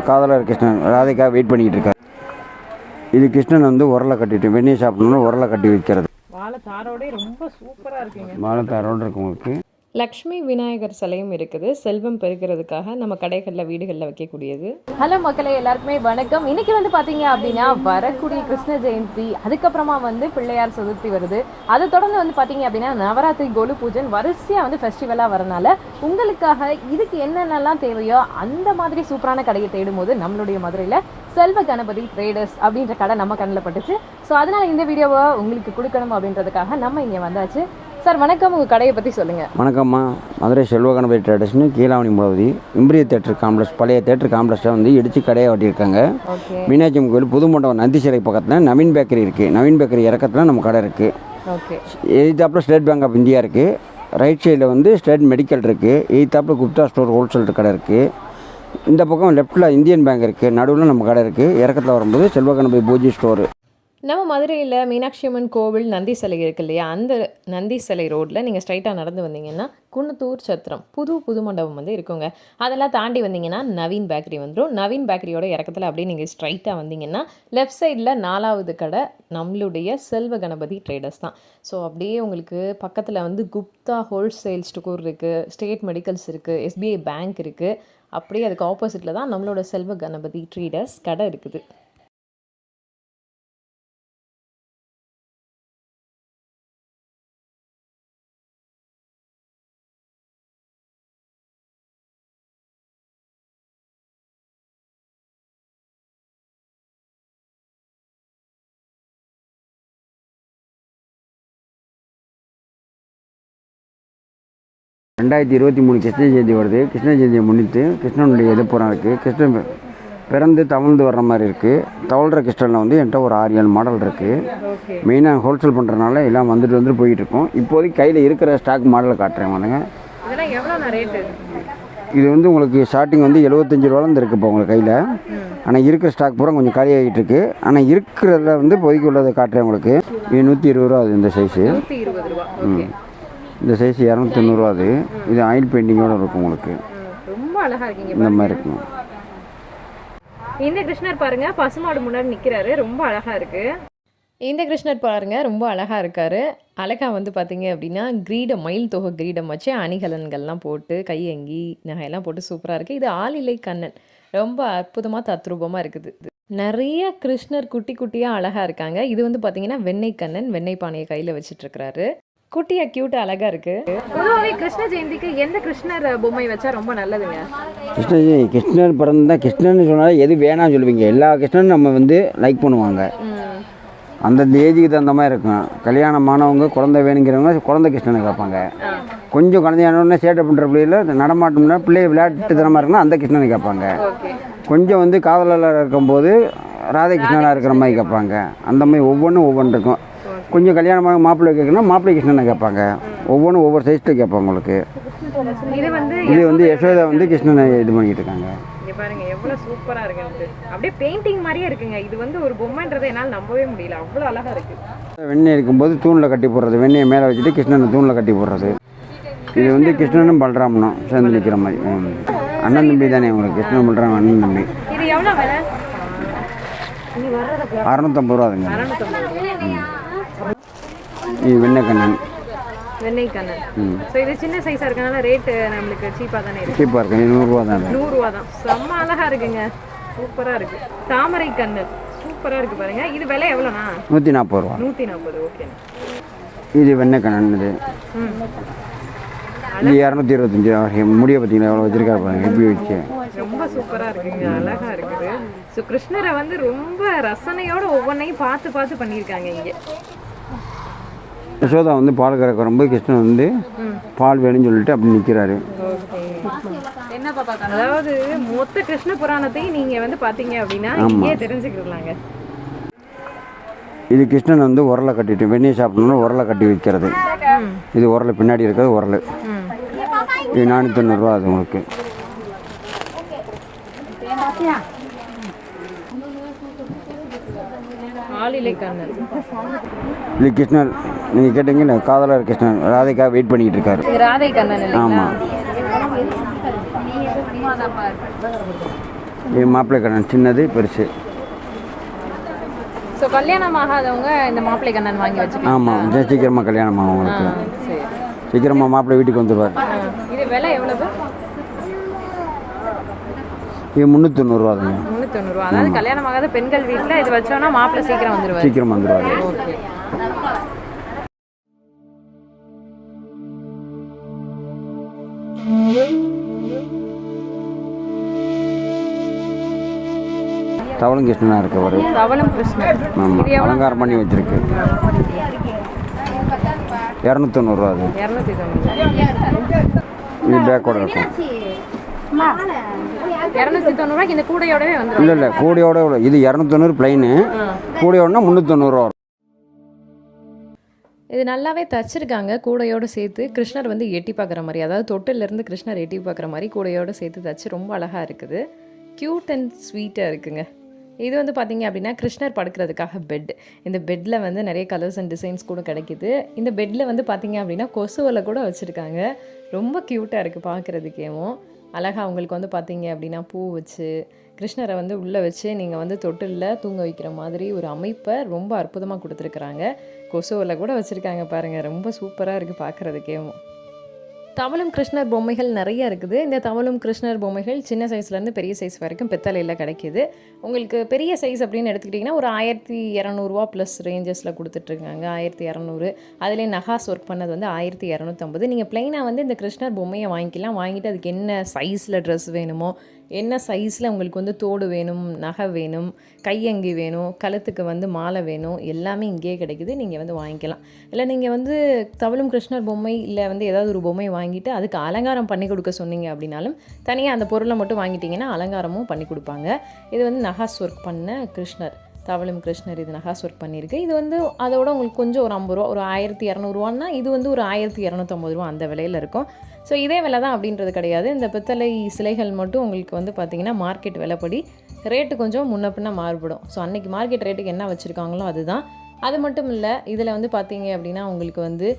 காதலர் கிருஷ்ணன் ராதைக்காக வெயிட் பண்ணிக்கிட்டு இருக்காரு. இது கிருஷ்ணன் வந்து உரலை கட்டிட்டு வெந்நீர் சாப்பிடணும்னு உரலை கட்டி வைக்கிறது. வாழைத்தாரோட ரொம்ப சூப்பராக இருக்குங்க. வாழைத்தாரோடு இருக்கு உங்களுக்கு. லக்ஷ்மி விநாயகர் சிலையும் இருக்குது. செல்வம் பெருக்கிறதுக்காக நம்ம கடைகளில் வீடுகளில் வைக்கக்கூடியது. ஹலோ மக்களே, எல்லாருக்குமே வணக்கம். இன்னைக்கு வந்து பார்த்தீங்க அப்படின்னா வரக்கூடிய கிருஷ்ண ஜெயந்தி, அதுக்கப்புறமா வந்து பிள்ளையார் சதுர்த்தி வருது. அதை தொடர்ந்து வந்து பார்த்தீங்க அப்படின்னா நவராத்திரி, கோலு பூஜன் வரிசையாக வந்து ஃபெஸ்டிவலாக வரனால உங்களுக்காக இதுக்கு என்னென்னலாம் தேவையோ அந்த மாதிரி சூப்பரான கடையை தேடும் போது நம்மளுடைய மதுரையில் செல்வ கணபதி ட்ரேடர்ஸ் அப்படின்ற கடை நம்ம கண்ணில் பட்டுச்சு. ஸோ அதனால இந்த வீடியோவை உங்களுக்கு கொடுக்கணும் அப்படின்றதுக்காக நம்ம இங்கே வந்தாச்சு. சார் வணக்கம், உங்கள் கடையை பற்றி சொல்லுங்கள். வணக்கம்மா, மதுரை செல்வ கணபதி ட்ரேடர்ஸ்னு கீழாவணி முழுவதி இம்பரிய தேட்டர் காம்ப்ளெக்ஸ், பழைய தேட்டர் காம்ப்ளெக்ஸை வந்து இடித்து கடையை ஓட்டியிருக்காங்க. மீனாட்சி கோயில் புது மண்டபம் நந்தி சிலை பக்கத்தில் நவீன் பேக்கரி இருக்குது. நவீன் பேக்கரி இறக்கத்தில் நம்ம கடை இருக்குது. எய்த்தாப்பில் ஸ்டேட் பேங்க் ஆஃப் இந்தியா இருக்குது. ரைட் சைடில் வந்து ஸ்டேட் மெடிக்கல் இருக்குது. எய்த்தாப்பில் குப்தா ஸ்டோர் ஹோல்சேல் கடை இருக்குது. இந்த பக்கம் லெஃப்ட்டில் இந்தியன் பேங்க் இருக்குது. நடுவில் நம்ம கடை இருக்குது. இறக்கத்தில் வரும்போது செல்வ கணபதி பூஜை ஸ்டோரு. நம்ம மதுரையில் மீனாட்சி அம்மன் கோவில் நந்தி சிலை இருக்குது இல்லையா, அந்த நந்தி சிலை ரோட்டில் நீங்கள் ஸ்ட்ரைட்டாக நடந்து வந்தீங்கன்னா குன்னத்தூர் சத்திரம் புது மண்டபம் வந்து இருக்குங்க. அதெல்லாம் தாண்டி வந்தீங்கன்னா நவீன் பேக்கரி வந்துடும். நவீன் பேக்கரியோட இறக்கத்தில் அப்படியே நீங்கள் ஸ்ட்ரைட்டாக வந்தீங்கன்னா லெஃப்ட் சைடில் 4வது கடை நம்மளுடைய செல்வ கணபதி ட்ரேடர்ஸ் தான். ஸோ அப்படியே உங்களுக்கு பக்கத்தில் வந்து குப்தா ஹோல்சேல் ஸ்டோர் இருக்குது, ஸ்டேட் மெடிக்கல்ஸ் இருக்குது, SBI பேங்க் இருக்குது. அப்படியே அதுக்கு ஆப்போசிட்டில் தான் நம்மளோட செல்வ கணபதி ட்ரேடர்ஸ் கடை இருக்குது. ரெண்டாயிரத்தி 23 கிருஷ்ண ஜெயந்தி வருது. கிருஷ்ண ஜெயந்தியை முன்னிட்டு கிருஷ்ணனுடைய எதிர்ப்புறம் இருக்குது. கிருஷ்ணன் பிறந்து தவழ்ந்து வர்ற மாதிரி இருக்குது. தவழ்கிற கிருஷ்ணனில் வந்து என்கிட்ட ஒரு 6-7 மாடல் இருக்குது. மெயினாக ஹோல்சேல் பண்ணுறதுனால எல்லாம் வந்துட்டு போயிட்டு இருக்கோம். இப்போதைக்கு கையில் இருக்கிற ஸ்டாக் மாடலை காட்டுறேன் வந்துங்க. இது வந்து உங்களுக்கு ஸ்டார்டிங் வந்து 75 ரூபாலேருந்து இருக்குது இப்போ உங்களுக்கு கையில். ஆனால் இருக்கிற ஸ்டாக் பூரா கொஞ்சம் காலியாகிட்டு இருக்குது. ஆனால் இருக்கிறதுல வந்து இப்போதைக்கு உள்ளதை காட்டுறேன் உங்களுக்கு. இது 120 ரூபா அது இந்த சைஸு. இந்த சைஸ் 290 ரூபா. அது இது ஆயில் பெயிண்டிங்கோடு இருக்கும் உங்களுக்கு. ரொம்ப அழகாக இருக்கீங்க. இந்த மாதிரி இருக்கும். இந்த கிருஷ்ணர் பாருங்க, பசுமாடு முன்னாடி நிற்கிறாரு, ரொம்ப அழகாக இருக்குது. இந்த கிருஷ்ணர் பாருங்க, ரொம்ப அழகாக இருக்கார். அழகாக வந்து பார்த்தீங்க அப்படின்னா கிரீடம், மயில் தொகை கிரீடம் வச்சு அணிகலன்கள்லாம் போட்டு கையங்கி நகையெல்லாம் போட்டு சூப்பராக இருக்குது. இது ஆளிலை கண்ணன், ரொம்ப அற்புதமாக தத்ரூபமாக இருக்குது. நிறைய கிருஷ்ணர் குட்டி குட்டியாக அழகாக இருக்காங்க. இது வந்து பார்த்தீங்கன்னா வெண்ணெய் கண்ணன், வெண்ணெய் பானையை கையில் வச்சிட்ருக்கிறாரு. குட்டியா க்யூட்டாக அழகாக இருக்குது. பொதுவாகவே கிருஷ்ண ஜெயந்திக்கு எந்த கிருஷ்ணர் பொம்மை வச்சா ரொம்ப நல்லதுங்க? கிருஷ்ணர் பிறந்தா கிருஷ்ணன் சொன்னாலும் எது வேணாம்னு சொல்லுவீங்க. எல்லா கிருஷ்ணனும் நம்ம வந்து லைக் பண்ணுவாங்க. அந்தந்த ஏஜுக்கு தகுந்த மாதிரி இருக்கும். கல்யாணமானவங்க குழந்தை வேணுங்கிறவங்க குழந்தை கிருஷ்ணனை கேட்பாங்க. கொஞ்சம் குழந்தையானோடனே சேட்டை பண்ணுற பிள்ளையில் நடமாட்டோம்னா பிள்ளைய விளையாட்டு தனமாக இருக்குன்னா அந்த கிருஷ்ணனை கேட்பாங்க. கொஞ்சம் வந்து காதலில் இருக்கும்போது ராதை கிருஷ்ணனாக இருக்கிற மாதிரி கேட்பாங்க. அந்த மாதிரி ஒவ்வொன்றும் இருக்கும். கொஞ்சம் கல்யாணமான மாப்பிள்ளை கேட்கணும்னா மாப்பிள்ளை கிருஷ்ணனை கேட்பாங்க. ஒவ்வொன்றும் ஒவ்வொரு சைஸில் கேட்பாங்க உங்களுக்கு. இது வந்து யசோதா வந்து கிருஷ்ணனை இது பண்ணிட்டு இருக்காங்க. பாருங்க எவ்வளோ சூப்பராக இருக்கு. அப்படியே பெயிண்டிங் மாதிரியே இருக்குங்க. இது வந்து ஒரு பொம்மைன்றதை என்னால் நம்பவே முடியல, அவ்வளோ அழகாக இருக்குது. வெண்ணெய் இருக்கும்போது தூணில் கட்டி போடுறது, வெண்ணெயை மேலே வச்சுட்டு கிருஷ்ணனை தூணில் கட்டி போடுறது. இது வந்து கிருஷ்ணனும் பலராமனும் சேர்ந்து நிற்கிற மாதிரி. அண்ணன் தம்பி தானே உங்களுக்கு, கிருஷ்ணன் பலராமன் அண்ணன் தம்பி. இது எவ்வளோ விலை? 650 ரூபாதுங்க. இது வெண்ணெய் கண்ணன், வெண்ணெய் கண்ணன். ஸோ இது சின்ன சைஸாக இருக்கனால ரேட்டு நம்மளுக்கு சீப்பாக தானே இருக்குது. சீப்பாக இருக்குது. 100 ரூபா தான். 100 ரூபா தான். செம்ம அழகாக இருக்குங்க, சூப்பராக இருக்குது. தாமரை கண்ணன் சூப்பராக இருக்குது பாருங்க. இது விலை எவ்வளோண்ணா? 140 ரூபா. 140. ஓகே. இது வெண்ணெய் கண்ணன். இது 225 முடிய பார்த்தீங்கன்னா எவ்வளோ வச்சிருக்காரு பாருங்க, எப்படி வச்சு. ரொம்ப சூப்பராக இருக்குங்க, அழகாக இருக்குது. ஸோ கிருஷ்ணரை வந்து ரொம்ப ரசனையோட ஒவ்வொன்றையும் பார்த்து பண்ணியிருக்காங்க இங்கே. யசோதா வந்து பால் கறக்க வரும்போது கிருஷ்ணன் வந்து பால் வேணும்னு சொல்லிட்டு அப்படி நிற்கிறாரு. அதாவது மொத்த கிருஷ்ண புராணத்தையும் நீங்கள் வந்து பார்த்தீங்க அப்படின்னா இங்கே தெரிஞ்சுக்கலாங்க. இது கிருஷ்ணன் வந்து உரலை கட்டிட்டு வெந்நீர் சாப்பிடணும்னு உரலை கட்டி வைக்கிறது. இது உரலை பின்னாடி இருக்கிறது உரல். இது 490 ரூபா. அது உங்களுக்கு இது கிருஷ்ணன். நீங்கள் கேட்டீங்கல்ல காதலர் கிருஷ்ணன் ராதைக்காக வெயிட் பண்ணிக்கிட்டு இருக்காரு. ராதை கண்ணன். ஆமாம். இது மாப்பிள்ளை கண்ணன் சின்னது பெருசு. ஸோ கல்யாணம் ஆகாதவங்க இந்த மாப்பிள்ளை கண்ணன் வாங்கி வச்சுக்கலாம். ஆமாம், சீக்கிரமாக கல்யாணம் ஆகும் உங்களுக்கு. சரி. சீக்கிரமாக மாப்பிள்ளை வீட்டுக்கு வந்துடுவார். இது விலை எவ்வளவு? இது 390 தாங்க. 390. அதாவது கல்யாணம் ஆகாத பெண்கள் வீட்டில் இது வச்சோன்னா மாப்பிள்ளை சீக்கிரம் வந்துடுவார். சீக்கிரம் வந்துடுவார். ஓகே. தவளும் கிருஷ்ணனாக இருக்கு ஒரு. தவளும் கிருஷ்ணன். ஆமாம், அலங்காரம் பண்ணி வச்சுருக்கு. 290 அது. 290. இது பேக்கோட இருக்கும். 290 இந்த கூடையோடவே வந்துடும். இல்லை இல்லை, கூடையோட இது 290 பிளைனு, கூடையோடனா 390 வரும். இது நல்லாவே தச்சிருக்காங்க கூடையோடு சேர்த்து. கிருஷ்ணர் வந்து எட்டி பார்க்குற மாதிரி, அதாவது தொட்டிலேருந்து கிருஷ்ணர் எட்டி பார்க்குற மாதிரி கூடையோடு சேர்த்து தச்சு ரொம்ப அழகாக இருக்குது. க்யூட் அண்ட் ஸ்வீட்டாக இருக்குங்க. இது வந்து பார்த்திங்க அப்படின்னா கிருஷ்ணர் படுக்கிறதுக்காக பெட். இந்த பெட்டில் வந்து நிறைய கலர்ஸ் அண்ட் டிசைன்ஸ் கூட கிடைக்கிது. இந்த பெட்டில் வந்து பார்த்திங்க அப்படின்னா கொசுவலை கூட வச்சுருக்காங்க. ரொம்ப க்யூட்டாக இருக்குது பார்க்குறதுக்கேவும். அழகாக அவங்களுக்கு வந்து பார்த்திங்க அப்படின்னா பூ வச்சு கிருஷ்ணரை வந்து உள்ளே வச்சு நீங்கள் வந்து தொட்டிலில் தூங்க வைக்கிற மாதிரி ஒரு அமைப்பை ரொம்ப அற்புதமாக கொடுத்துருக்குறாங்க. கொசுவலை கூட வச்சுருக்காங்க பாருங்கள். ரொம்ப சூப்பராக இருக்குது பார்க்குறதுக்கேவும். தவளும் கிருஷ்ணர் பொம்மைகள் நிறைய இருக்குது. இந்த தவளும் கிருஷ்ணர் பொம்மைகள் சின்ன சைஸ்லேருந்து பெரிய சைஸ் வரைக்கும் பித்தளையில் கிடைக்கிது. உங்களுக்கு பெரிய சைஸ் அப்படின்னு எடுத்துக்கிட்டிங்கன்னா ஒரு 1200 ப்ளஸ் ரேஞ்சஸில் கொடுத்துட்ருக்காங்க. 1200. அதிலே நகாஸ் ஒர்க் பண்ணது வந்து 1250. நீங்கள் ப்ளைனாக வந்து இந்த கிருஷ்ணர் பொம்மையை வாங்கிக்கலாம். வாங்கிட்டு அதுக்கு என்ன சைஸில் ட்ரெஸ் வேணுமோ, என்ன சைஸில் உங்களுக்கு வந்து தோடு வேணும், நகை வேணும், கையங்கி வேணும், கழுத்துக்கு வந்து மாலை வேணும், எல்லாமே இங்கேயே கிடைக்குது. நீங்கள் வந்து வாங்கிக்கலாம். இல்லை நீங்கள் வந்து தவளும் கிருஷ்ணர் பொம்மை இல்லை வந்து ஏதாவது ஒரு பொம்மை வாங்கிட்டு அதுக்கு அலங்காரம் பண்ணி கொடுக்க சொன்னீங்க அப்படின்னாலும் தனியாக அந்த பொருளை மட்டும் வாங்கிட்டிங்கன்னா அலங்காரமும் பண்ணி கொடுப்பாங்க. இது வந்து நகாஸ் ஒர்க் பண்ண கிருஷ்ணர், தவளும் கிருஷ்ணர் இது நகாஸ் ஒர்க் பண்ணியிருக்கு. இது வந்து அதோட உங்களுக்கு கொஞ்சம் ஒரு 50 ரூபா, ஒரு 1200 இது வந்து ஒரு 1250 அந்த விலையில் இருக்கும். ஸோ இதே விலை தான் அப்படின்றது கிடையாது. இந்த பித்தளை சிலைகள் மட்டும் உங்களுக்கு வந்து பார்த்திங்கன்னா மார்க்கெட் விலைப்படி ரேட்டு கொஞ்சம் முன்ன பின்ன மாறுபடும். ஸோ அன்றைக்கி மார்க்கெட் ரேட்டுக்கு என்ன வச்சுருக்காங்களோ அதுதான். அது மட்டும் இல்லை, இதில் வந்து பார்த்திங்க அப்படின்னா உங்களுக்கு வந்து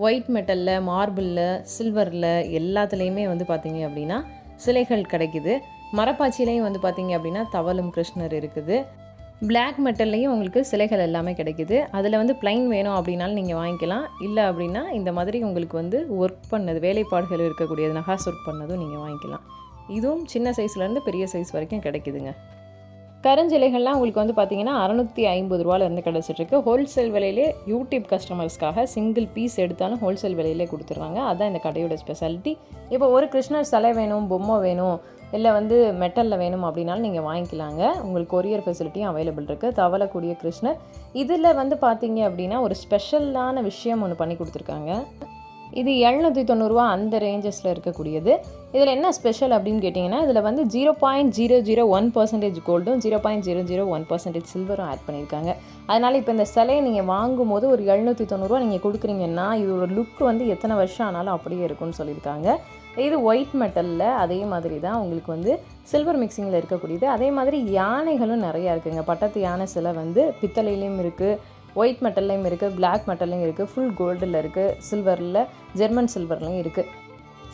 ஒயிட் மெட்டலில், மார்பிளில், சில்வரில் எல்லாத்துலேயுமே வந்து பார்த்திங்க அப்படின்னா சிலைகள் கிடைக்குது. மரப்பாச்சிலையும் வந்து பார்த்திங்க அப்படின்னா தவளும் கிருஷ்ணர் இருக்குது. பிளாக் மெட்டல்லையும் உங்களுக்கு சிலைகள் எல்லாமே கிடைக்குது. அதில் வந்து ப்ளைன் வேணும் அப்படின்னாலும் நீங்கள் வாங்கிக்கலாம். இல்லை அப்படின்னா இந்த மாதிரி உங்களுக்கு வந்து ஒர்க் பண்ணது, வேலைப்பாடுகள் இருக்கக்கூடியது, நகாஸ் ஒர்க் பண்ணதும் நீங்கள் வாங்கிக்கலாம். இதுவும் சின்ன சைஸ்லேருந்து பெரிய சைஸ் வரைக்கும் கிடைக்குதுங்க. கருஞ்சிலைகள்லாம் உங்களுக்கு வந்து பார்த்திங்கன்னா 650 கிடச்சிட்ருக்கு. ஹோல்சேல் விலையிலே யூடியூப் கஸ்டமர்ஸ்க்காக சிங்கிள் பீஸ் எடுத்தாலும் ஹோல்சேல் விலையிலே கொடுத்துட்றாங்க. அதுதான் இந்த கடையோட ஸ்பெஷாலிட்டி. இப்போ ஒரு கிருஷ்ணர் சிலை வேணும், பொம்மை வேணும், இல்லை வந்து மெட்டலில் வேணும் அப்படின்னாலும் நீங்கள் வாங்கிக்கலாங்க. உங்களுக்கு கொரியர் ஃபெசிலிட்டியும் அவைலபிள் இருக்குது. தவளக்கூடிய கிருஷ்ணர் இதில் வந்து பார்த்திங்க அப்படின்னா ஒரு ஸ்பெஷலான விஷயம் ஒன்று பண்ணி கொடுத்துருக்காங்க. இது 790 அந்த ரேஞ்சஸில் இருக்கக்கூடியது. இதில் என்ன ஸ்பெஷல் அப்படின்னு கேட்டிங்கன்னா இதில் வந்து 0.001% கோல்டும் 0.001% சில்வரும் ஆட் பண்ணியிருக்காங்க. அதனால் இப்போ இந்த சிலையை நீங்கள் வாங்கும்போது ஒரு 790 நீங்கள் கொடுக்குறீங்கன்னா இதோட லுக் வந்து எத்தனை வருஷம் ஆனாலும் அப்படியே இருக்கும்னு சொல்லியிருக்காங்க. இது ஒயிட் மெட்டலில் அதே மாதிரி தான் உங்களுக்கு வந்து சில்வர் மிக்சிங்கில் இருக்கக்கூடியது. அதே மாதிரி யானைகளும் நிறையா இருக்குங்க. பட்டத்து யானை சிலை வந்து பித்தளையிலையும் இருக்குது, ஒயிட் மெட்டல்லையும் இருக்குது, பிளாக் மெட்டல்லையும் இருக்குது, ஃபுல் கோல்டில் இருக்குது, சில்வரில், ஜெர்மன் சில்வர்லையும் இருக்குது.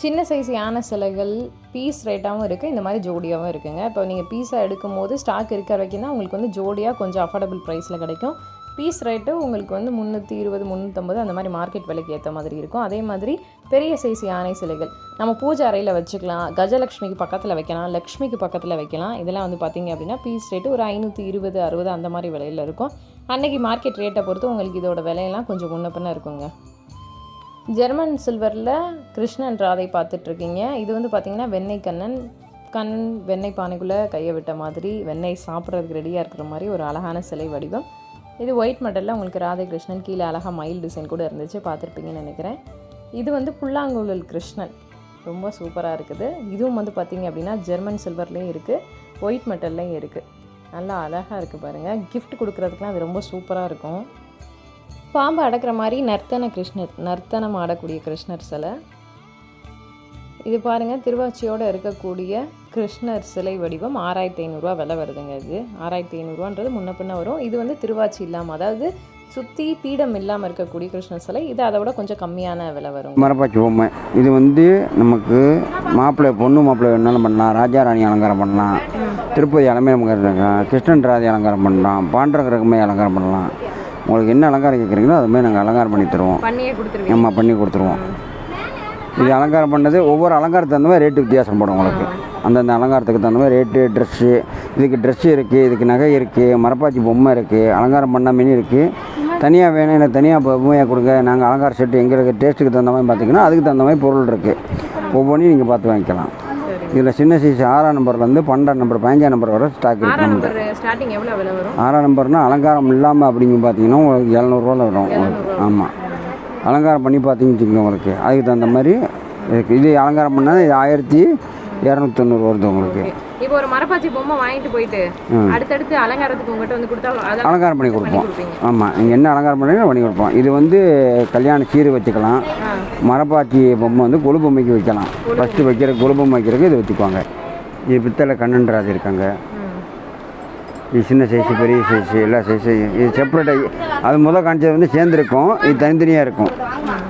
சின்ன சைஸ் யானை சிலைகள் பீஸ் ரேட்டாகவும் இருக்குது, இந்த மாதிரி ஜோடியாகவும் இருக்குங்க. இப்போ நீங்கள் பீஸாக எடுக்கும் போது ஸ்டாக் இருக்கிற வரைக்கும் தான் உங்களுக்கு வந்து ஜோடியாக கொஞ்சம் அஃபோர்டபுள் ப்ரைஸில் கிடைக்கும். பீஸ் ரேட்டு உங்களுக்கு வந்து 320, 350 அந்த மாதிரி மார்க்கெட் விலைக்கு ஏற்ற மாதிரி இருக்கும். அதே மாதிரி பெரிய சைஸ் யானை சிலைகள் நம்ம பூஜை அறையில் வச்சுக்கலாம், கஜலக்ஷ்மிக்கு பக்கத்தில் வைக்கலாம், லக்ஷ்மிக்கு பக்கத்தில் வைக்கலாம். இதெல்லாம் வந்து பார்த்திங்க அப்படின்னா பீஸ் ரேட்டு ஒரு 520, 60 அந்த மாதிரி விலையில் இருக்கும். அன்றைக்கி மார்க்கெட் ரேட்டை பொறுத்து உங்களுக்கு இதோட விலையெல்லாம் கொஞ்சம் முன்ன பின்ன இருக்குங்க. ஜெர்மன் சில்வரில் கிருஷ்ணன் ராதை பார்த்துட்ருக்கீங்க. இது வந்து பார்த்திங்கன்னா வெண்ணெய் கண்ணன் வெண்ணெய் பானைக்குள்ளே கையை விட்ட மாதிரி வெண்ணெய் சாப்பிட்றதுக்கு ரெடியாக இருக்கிற மாதிரி ஒரு அழகான சிலை வடிவம். இது ஒயிட் மெட்டலில் உங்களுக்கு ராதை கிருஷ்ணன், கீழே அழகாக மயில் டிசைன் கூட இருந்துச்சு, பார்த்துருப்பீங்கன்னு நினைக்கிறேன். இது வந்து புல்லாங்குழல் கிருஷ்ணன், ரொம்ப சூப்பராக இருக்குது. இதுவும் வந்து பார்த்திங்க அப்படின்னா ஜெர்மன் சில்வர்லேயும் இருக்குது, ஒயிட் மெட்டல்லையும் இருக்குது. நல்லா அழகாக இருக்குது பாருங்கள். கிஃப்ட் கொடுக்குறதுக்குலாம் அது ரொம்ப சூப்பராக இருக்கும். பாம்பு அடக்கிற மாதிரி நர்த்தனம் ஆடக்கூடிய கிருஷ்ணர் சிலை. இது பாருங்கள், திருவாச்சியோடு இருக்கக்கூடிய கிருஷ்ணர் சிலை வடிவம் 6500 விலை வருதுங்க. இது 6500 முன்ன பின்ன வரும். இது வந்து திருவாச்சி இல்லாமல், அதாவது சுற்றி பீடம் இல்லாமல் இருக்கக்கூடிய கிருஷ்ணர் சிலை. இது அதை விட கொஞ்சம் கம்மியான விலை வரும். மரப்பாச்சி பொம்மை இது வந்து நமக்கு மாப்பிள்ளை பொண்ணு மாப்பிள்ளை வேணாலும் பண்ணலாம், ராஜா ராணி அலங்காரம் பண்ணலாம், திருப்பதி அலமேல் கிருஷ்ணன் ராதி அலங்காரம் பண்ணலாம், பாண்டரகரகமே அலங்காரம் பண்ணலாம். உங்களுக்கு என்ன அலங்காரம் கேட்குறீங்களோ அதுமாதிரி நாங்கள் அலங்காரம் பண்ணி தருவோம். பண்ணியே கொடுத்துருவீங்க. நம்ம பண்ணி கொடுத்துருவோம். இது அலங்காரம் பண்ணது ஒவ்வொரு அலங்காரத்துக்கு தகுந்த மாதிரி ரேட்டு வித்தியாசப்படும் உங்களுக்கு. அந்தந்த அலங்காரத்துக்கு தகுந்த மாதிரி ரேட்டு, ட்ரெஸ்ஸு, இதுக்கு ட்ரெஸ்ஸு இருக்குது, இதுக்கு நகை இருக்குது, மரப்பாச்சி பொம்மை இருக்குது, அலங்காரம் பண்ண மினி இருக்குது. தனியாக வேணும் இல்லை தனியாக பொம்மையாக கொடுங்க, நாங்கள் அலங்கார செட்டு எங்களுக்கு டேஸ்ட்டுக்கு தகுந்த மாதிரி பார்த்திங்கன்னா அதுக்கு தகுந்த மாதிரி பொருள் இருக்குது. ஒவ்வொன்றையும் நீங்கள் பார்த்து வாங்கிக்கலாம். இதில் சின்ன சைஸ் 6ஆம் நம்பர்லேருந்து 12ஆம் நம்பர் 15ஆம் நம்பர் வரை ஸ்டாக் இருக்குது நமக்கு. ஸ்டார்டிங் எவ்வளோ விலை வரும்? 6ஆம் நம்பர்னால் அலங்காரம் இல்லாமல் அப்படிங்க பார்த்தீங்கன்னா உங்களுக்கு 700 வரும் உங்களுக்கு. ஆமாம், அலங்காரம் பண்ணி பார்த்தீங்கன்னு வச்சுக்கோங்க உங்களுக்கு அதுக்கு தகுந்த மாதிரி இருக்குது. இது அலங்காரம் பண்ணால் இது 1290 வருது உங்களுக்கு. இப்போ ஒரு மரப்பாச்சி பொம்மை வாங்கிட்டு போயிட்டு அடுத்தடுத்து அலங்காரத்துக்கு உங்கள்கிட்ட வந்து கொடுத்தா அலங்காரம் பண்ணி கொடுப்போம். ஆமாம், நீங்கள் என்ன அலங்காரம் பண்ணி பண்ணி கொடுப்போம். இது வந்து கல்யாண சீர் வச்சுக்கலாம். மரப்பாச்சி பொம்மை வந்து கொழு பொம்மைக்கு வைக்கலாம். ஃபஸ்ட்டு வைக்கிற கொழு பொம்மை வைக்கிறதுக்கு இது வச்சுக்குவாங்க. இது பித்தளை கண்ணன்ராஜ் இருக்காங்க. இது சின்ன சைஸு, பெரிய சைஸு, எல்லா சைஸு. இது செப்பரேட்டாக அது முதல் காமிச்சது வந்து சேர்ந்துருக்கும், இது தனித்தனியாக இருக்கும்.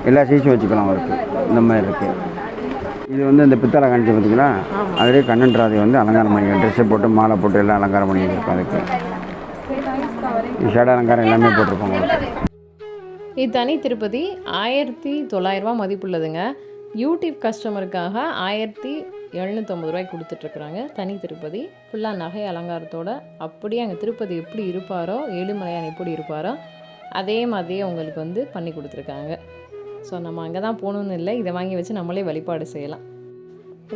எல்லா சைஸும் வச்சுக்கலாம் அவருக்கு. இந்த மாதிரி இருக்குது. இது வந்து இந்த பித்தளை காணிச்சு பார்த்தீங்களா, அதிலே கண்ணன்ராதை வந்து அலங்காரம் பண்ணி ட்ரெஸ்ஸை போட்டு மாலை போட்டு எல்லாம் அலங்காரம் பண்ணி வச்சுருக்கோம். அதுக்கு ஷேட் அலங்காரம் எல்லாமே போட்டிருக்கோம் உங்களுக்கு. இது தனி திருப்பதி 1900 ரூபா மதிப்புள்ளதுங்க. யூடியூப் கஸ்டமருக்காக 1750 ரூபாய்க்கு கொடுத்துட்ருக்குறாங்க. தனி திருப்பதி ஃபுல்லாக நகை அலங்காரத்தோட அப்படியே அங்கே திருப்பதி எப்படி இருப்பாரோ, ஏழுமலையான் எப்படி இருப்பாரோ அதே மாதிரியே உங்களுக்கு வந்து பண்ணி கொடுத்துருக்காங்க. ஸோ நம்ம அங்கே தான் போகணுன்னு இல்லை, இதை வாங்கி வச்சு நம்மளே வழிபாடு செய்யலாம்.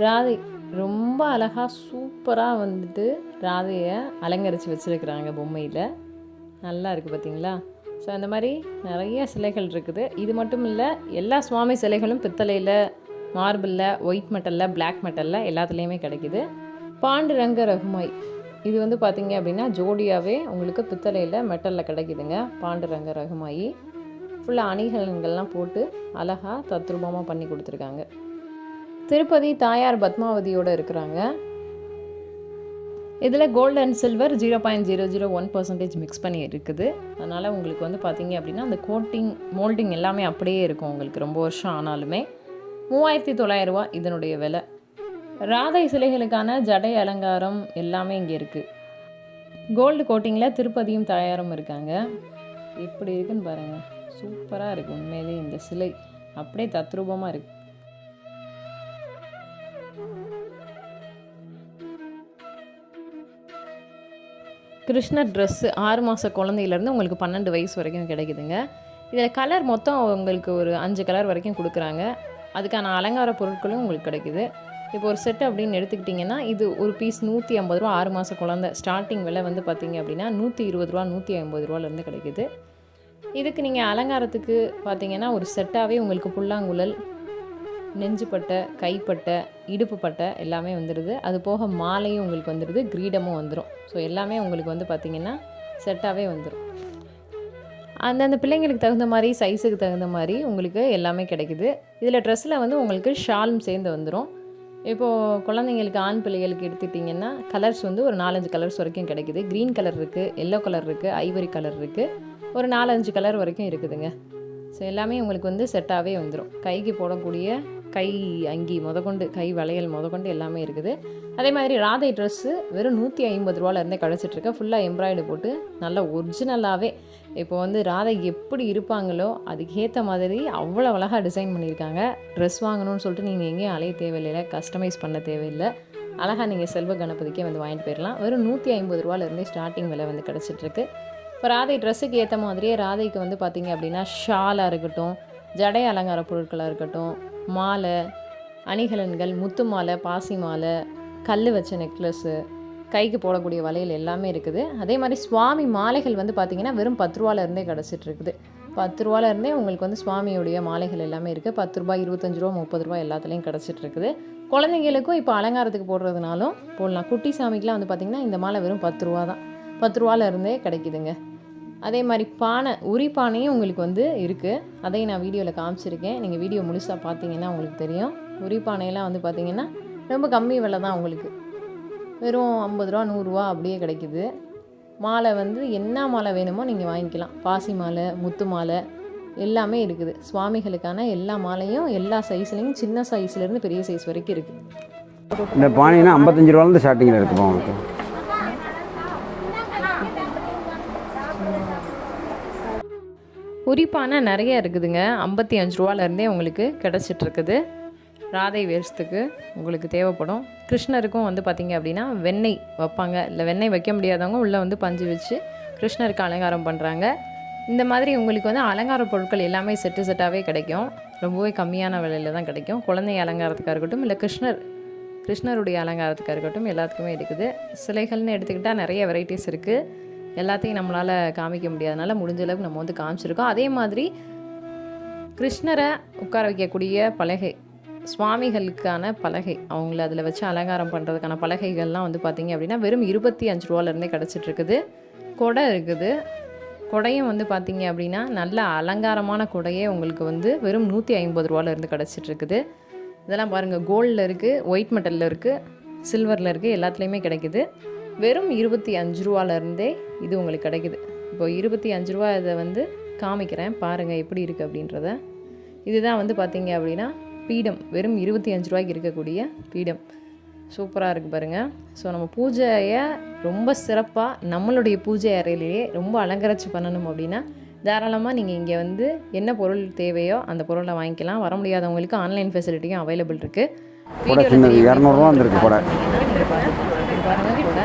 ராதை ரொம்ப அழகாக சூப்பராக வந்துட்டு ராதையை அலங்கரித்து வச்சுருக்குறாங்க பொம்மையில். நல்லா இருக்குது பார்த்தீங்களா? ஸோ அந்த மாதிரி நிறைய சிலைகள் இருக்குது. இது மட்டும் இல்லை, எல்லா சுவாமி சிலைகளும் பித்தளையில், மார்பிளில், ஒயிட் மெட்டலில், பிளாக் மெட்டலில் எல்லாத்துலேயுமே கிடைக்கிது. பாண்டுரங்க ரகுமாய் இது வந்து பார்த்திங்க அப்படின்னா ஜோடியாகவே உங்களுக்கு பித்தளையில், மெட்டலில் கிடைக்குதுங்க. பாண்டுரங்க ரகுமாயி ஃபுல்லாக அணிகலன்கள்லாம் போட்டு அழகாக தத்ரூபமாக பண்ணி கொடுத்துருக்காங்க. திருப்பதி தாயார் பத்மாவதியோடு இருக்கிறாங்க. இதில் கோல்டு அண்ட் சில்வர் 0.001% மிக்ஸ் பண்ணி இருக்குது. அதனால் உங்களுக்கு வந்து பார்த்திங்க அப்படின்னா அந்த கோட்டிங், மோல்டிங் எல்லாமே அப்படியே இருக்கும் உங்களுக்கு ரொம்ப வருஷம் ஆனாலுமே. 3900 ரூபா இதனுடைய விலை. ராதை சிலைகளுக்கான ஜடை அலங்காரம் எல்லாமே இங்கே இருக்குது. கோல்டு கோட்டிங்கில் திருப்பதியும் தாயாரும் இருக்காங்க. எப்படி இருக்குன்னு பாருங்கள், சூப்பராக இருக்குது. உண்மையிலே இந்த சிலை அப்படியே தத்ரூபமாக இருக்குது. கிருஷ்ணர் ட்ரெஸ்ஸு 6 மாத குழந்தையிலேருந்து உங்களுக்கு 12 வயசு வரைக்கும் கிடைக்குதுங்க. இதில் கலர் மொத்தம் உங்களுக்கு ஒரு 5 கலர் வரைக்கும் கொடுக்குறாங்க. அதுக்கான அலங்கார பொருட்களும் உங்களுக்கு கிடைக்குது. இப்போ ஒரு செட் அப்படின்னு எடுத்துக்கிட்டிங்கன்னா இது ஒரு பீஸ் 150 ரூபா. 6 மாத குழந்தை ஸ்டார்டிங் விலை வந்து பார்த்திங்க அப்படின்னா 120 ரூபா, 150 ரூபாலேருந்து கிடைக்குது. இதுக்கு நீங்கள் அலங்காரத்துக்கு பார்த்திங்கன்னா ஒரு செட்டாகவே உங்களுக்கு புல்லாங்குழல், நெஞ்சுப்பட்டை, கைப்பட்டை, இடுப்பு பட்டை எல்லாமே வந்துடுது. அது போக மாலையும் உங்களுக்கு வந்துடுது, கிரீடமும் வந்துடும். ஸோ எல்லாமே உங்களுக்கு வந்து பார்த்திங்கன்னா செட்டாகவே வந்துடும். அந்தந்த பிள்ளைங்களுக்கு தகுந்த மாதிரி, சைஸுக்கு தகுந்த மாதிரி உங்களுக்கு எல்லாமே கிடைக்குது. இதில் ட்ரெஸ்ஸில் வந்து உங்களுக்கு ஷாலும் சேர்ந்து வந்துடும். இப்போது குழந்தைங்களுக்கு, ஆண் பிள்ளைகளுக்கு எடுத்துக்கிட்டிங்கன்னா கலர்ஸ் வந்து ஒரு 4-5 கலர்ஸ் வரைக்கும் கிடைக்குது. க்ரீன் கலர் இருக்குது, எல்லோ கலர் இருக்குது, ஐவரி கலர் இருக்குது, ஒரு 4-5 கலர் வரைக்கும் இருக்குதுங்க. ஸோ எல்லாமே உங்களுக்கு வந்து செட்டாகவே வந்துடும். கைக்கு போடக்கூடிய கை அங்கி முதற்கொண்டு, கை வளையல் முதற்கொண்டு எல்லாமே இருக்குது. அதே மாதிரி ராதை ட்ரெஸ்ஸு வெறும் 150 ரூபாலேருந்தே கிடச்சிட்ருக்கு. ஃபுல்லாக எம்ப்ராய்டு போட்டு நல்லா ஒரிஜினலாகவே இப்போ வந்து ராதை எப்படி இருப்பாங்களோ அதுக்கேற்ற மாதிரி அவ்வளோ அழகாக டிசைன் பண்ணியிருக்காங்க. ட்ரெஸ் வாங்கணும்னு சொல்லிட்டு நீங்கள் எங்கேயும் அலைய தேவையில்லை, கஸ்டமைஸ் பண்ண தேவையில்லை. அழகாக நீங்கள் செல்வ கணபதிக்கே வந்து வாங்கிட்டு போயிடலாம். வெறும் 150 ரூபாலேருந்தே ஸ்டார்டிங் விலை வந்து கிடச்சிட்ருக்கு. இப்போ ராதை ட்ரெஸ்ஸுக்கு ஏற்ற மாதிரியே ராதைக்கு வந்து பார்த்திங்க அப்படின்னா ஷாலாக இருக்கட்டும், ஜடை அலங்கார பொருட்களாக இருக்கட்டும், மாலை, அணிகலன்கள், முத்து மாலை, பாசி மாலை, கல் வச்ச நெக்லஸ்ஸு, கைக்கு போடக்கூடிய வளையல் எல்லாமே இருக்குது. அதே மாதிரி சுவாமி மாலைகள் வந்து பார்த்திங்கன்னா வெறும் 10 ரூபாலேருந்தே கிடச்சிட்ருக்குது. 10 ரூபாலேருந்தே உங்களுக்கு வந்து சுவாமியுடைய மாலைகள் எல்லாமே இருக்குது. 10 ரூபாய், 25 ரூபா, 30 ரூபா எல்லாத்துலேயும் கிடச்சிட்ருக்குது. குழந்தைங்களுக்கும் இப்போ அலங்காரத்துக்கு போடுறதுனாலும் போடலாம். குட்டி சாமிக்கெலாம் வந்து பார்த்திங்கன்னா இந்த மாலை வெறும் 10 ரூபா தான். 10 ரூபாலேருந்தே கிடைக்குதுங்க. அதே மாதிரி பானை, உரி பானையும் உங்களுக்கு வந்து இருக்குது. அதையும் நான் வீடியோவில் காமிச்சிருக்கேன். நீங்கள் வீடியோ முழுசாக பார்த்தீங்கன்னா உங்களுக்கு தெரியும். உரி பானையெல்லாம் வந்து பார்த்திங்கன்னா ரொம்ப கம்மி விலை தான் உங்களுக்கு. வெறும் 50 ரூபா, 100 ரூபா அப்படியே கிடைக்குது. மாலை வந்து என்ன மாலை வேணுமோ நீங்கள் வாங்கிக்கலாம். பாசி மாலை, முத்து மாலை எல்லாமே இருக்குது. சுவாமிகளுக்கான எல்லா மாலையும் எல்லா சைஸ்லேயும், சின்ன சைஸ்லேருந்து பெரிய சைஸ் வரைக்கும் இருக்குது. இந்த பானைனா 55 ரூபாலேருந்து ஸ்டார்டிங்கில் இருக்குப்பா உங்களுக்கு. உரிப்பான நிறைய இருக்குதுங்க. 55 ரூபாலேருந்தே உங்களுக்கு கிடச்சிட்ருக்குது. ராதை வேஷத்துக்கு உங்களுக்கு தேவைப்படும். கிருஷ்ணருக்கும் வந்து பார்த்திங்க அப்படின்னா வெண்ணெய் வைப்பாங்க. இல்லை வெண்ணெய் வைக்க முடியாதவங்க உள்ளே வந்து பஞ்சு வச்சு கிருஷ்ணருக்கு அலங்காரம் பண்ணுறாங்க. இந்த மாதிரி உங்களுக்கு வந்து அலங்கார பொருட்கள் எல்லாமே செட்டாகவே கிடைக்கும். ரொம்பவே கம்மியான விலையில் தான் கிடைக்கும். குழந்தை அலங்காரத்துக்காக இருக்கட்டும், இல்லை கிருஷ்ணருடைய அலங்காரத்துக்காக இருக்கட்டும், எல்லாத்துக்குமே இருக்குது. சிலைகள்னு எடுத்துக்கிட்டால் நிறைய வெரைட்டிஸ் இருக்குது. எல்லாத்தையும் நம்மளால் காமிக்க முடியாதனால முடிஞ்ச அளவுக்கு நம்ம வந்து காமிச்சிருக்கோம். அதே மாதிரி கிருஷ்ணரை உட்கார வைக்கக்கூடிய பலகை, சுவாமிகளுக்கான பலகை, அவங்கள அதில் வச்சு அலங்காரம் பண்ணுறதுக்கான பலகைகள்லாம் வந்து பார்த்திங்க அப்படின்னா வெறும் 25 ரூபாலேருந்தே கிடச்சிட்ருக்குது. கொடை இருக்குது. கொடையும் வந்து பார்த்திங்க அப்படின்னா நல்ல அலங்காரமான கொடையே உங்களுக்கு வந்து வெறும் 150 ரூபாலேருந்து கிடச்சிட்ருக்குது. இதெல்லாம் பாருங்கள், கோல்டில் இருக்குது, ஒயிட் மெட்டலில் இருக்குது, சில்வரில் இருக்குது, எல்லாத்துலேயுமே கிடைக்குது. வெறும் 25 ரூபாலேருந்தே இது உங்களுக்கு கிடைக்குது. இப்போ 25 ரூபா இதை வந்து காமிக்கிறேன் பாருங்கள் எப்படி இருக்குது அப்படின்றத. இதுதான் வந்து பார்த்திங்க அப்படின்னா பீடம். வெறும் 25 ரூபாய்க்கு இருக்கக்கூடிய பீடம் சூப்பராக இருக்குது பாருங்கள். ஸோ நம்ம பூஜையை ரொம்ப சிறப்பாக நம்மளுடைய பூஜை அறையிலேயே ரொம்ப அலங்கரித்து பண்ணணும் அப்படின்னா தாராளமாக நீங்கள் இங்கே வந்து என்ன பொருள் தேவையோ அந்த பொருளை வாங்கிக்கலாம். வர முடியாதவங்களுக்கு ஆன்லைன் ஃபெசிலிட்டியும் அவைலபிள் இருக்குது. கூட சின்னது 200 ரூபா வந்துருக்கு. கூட நீங்கள் பாருங்கள், கூட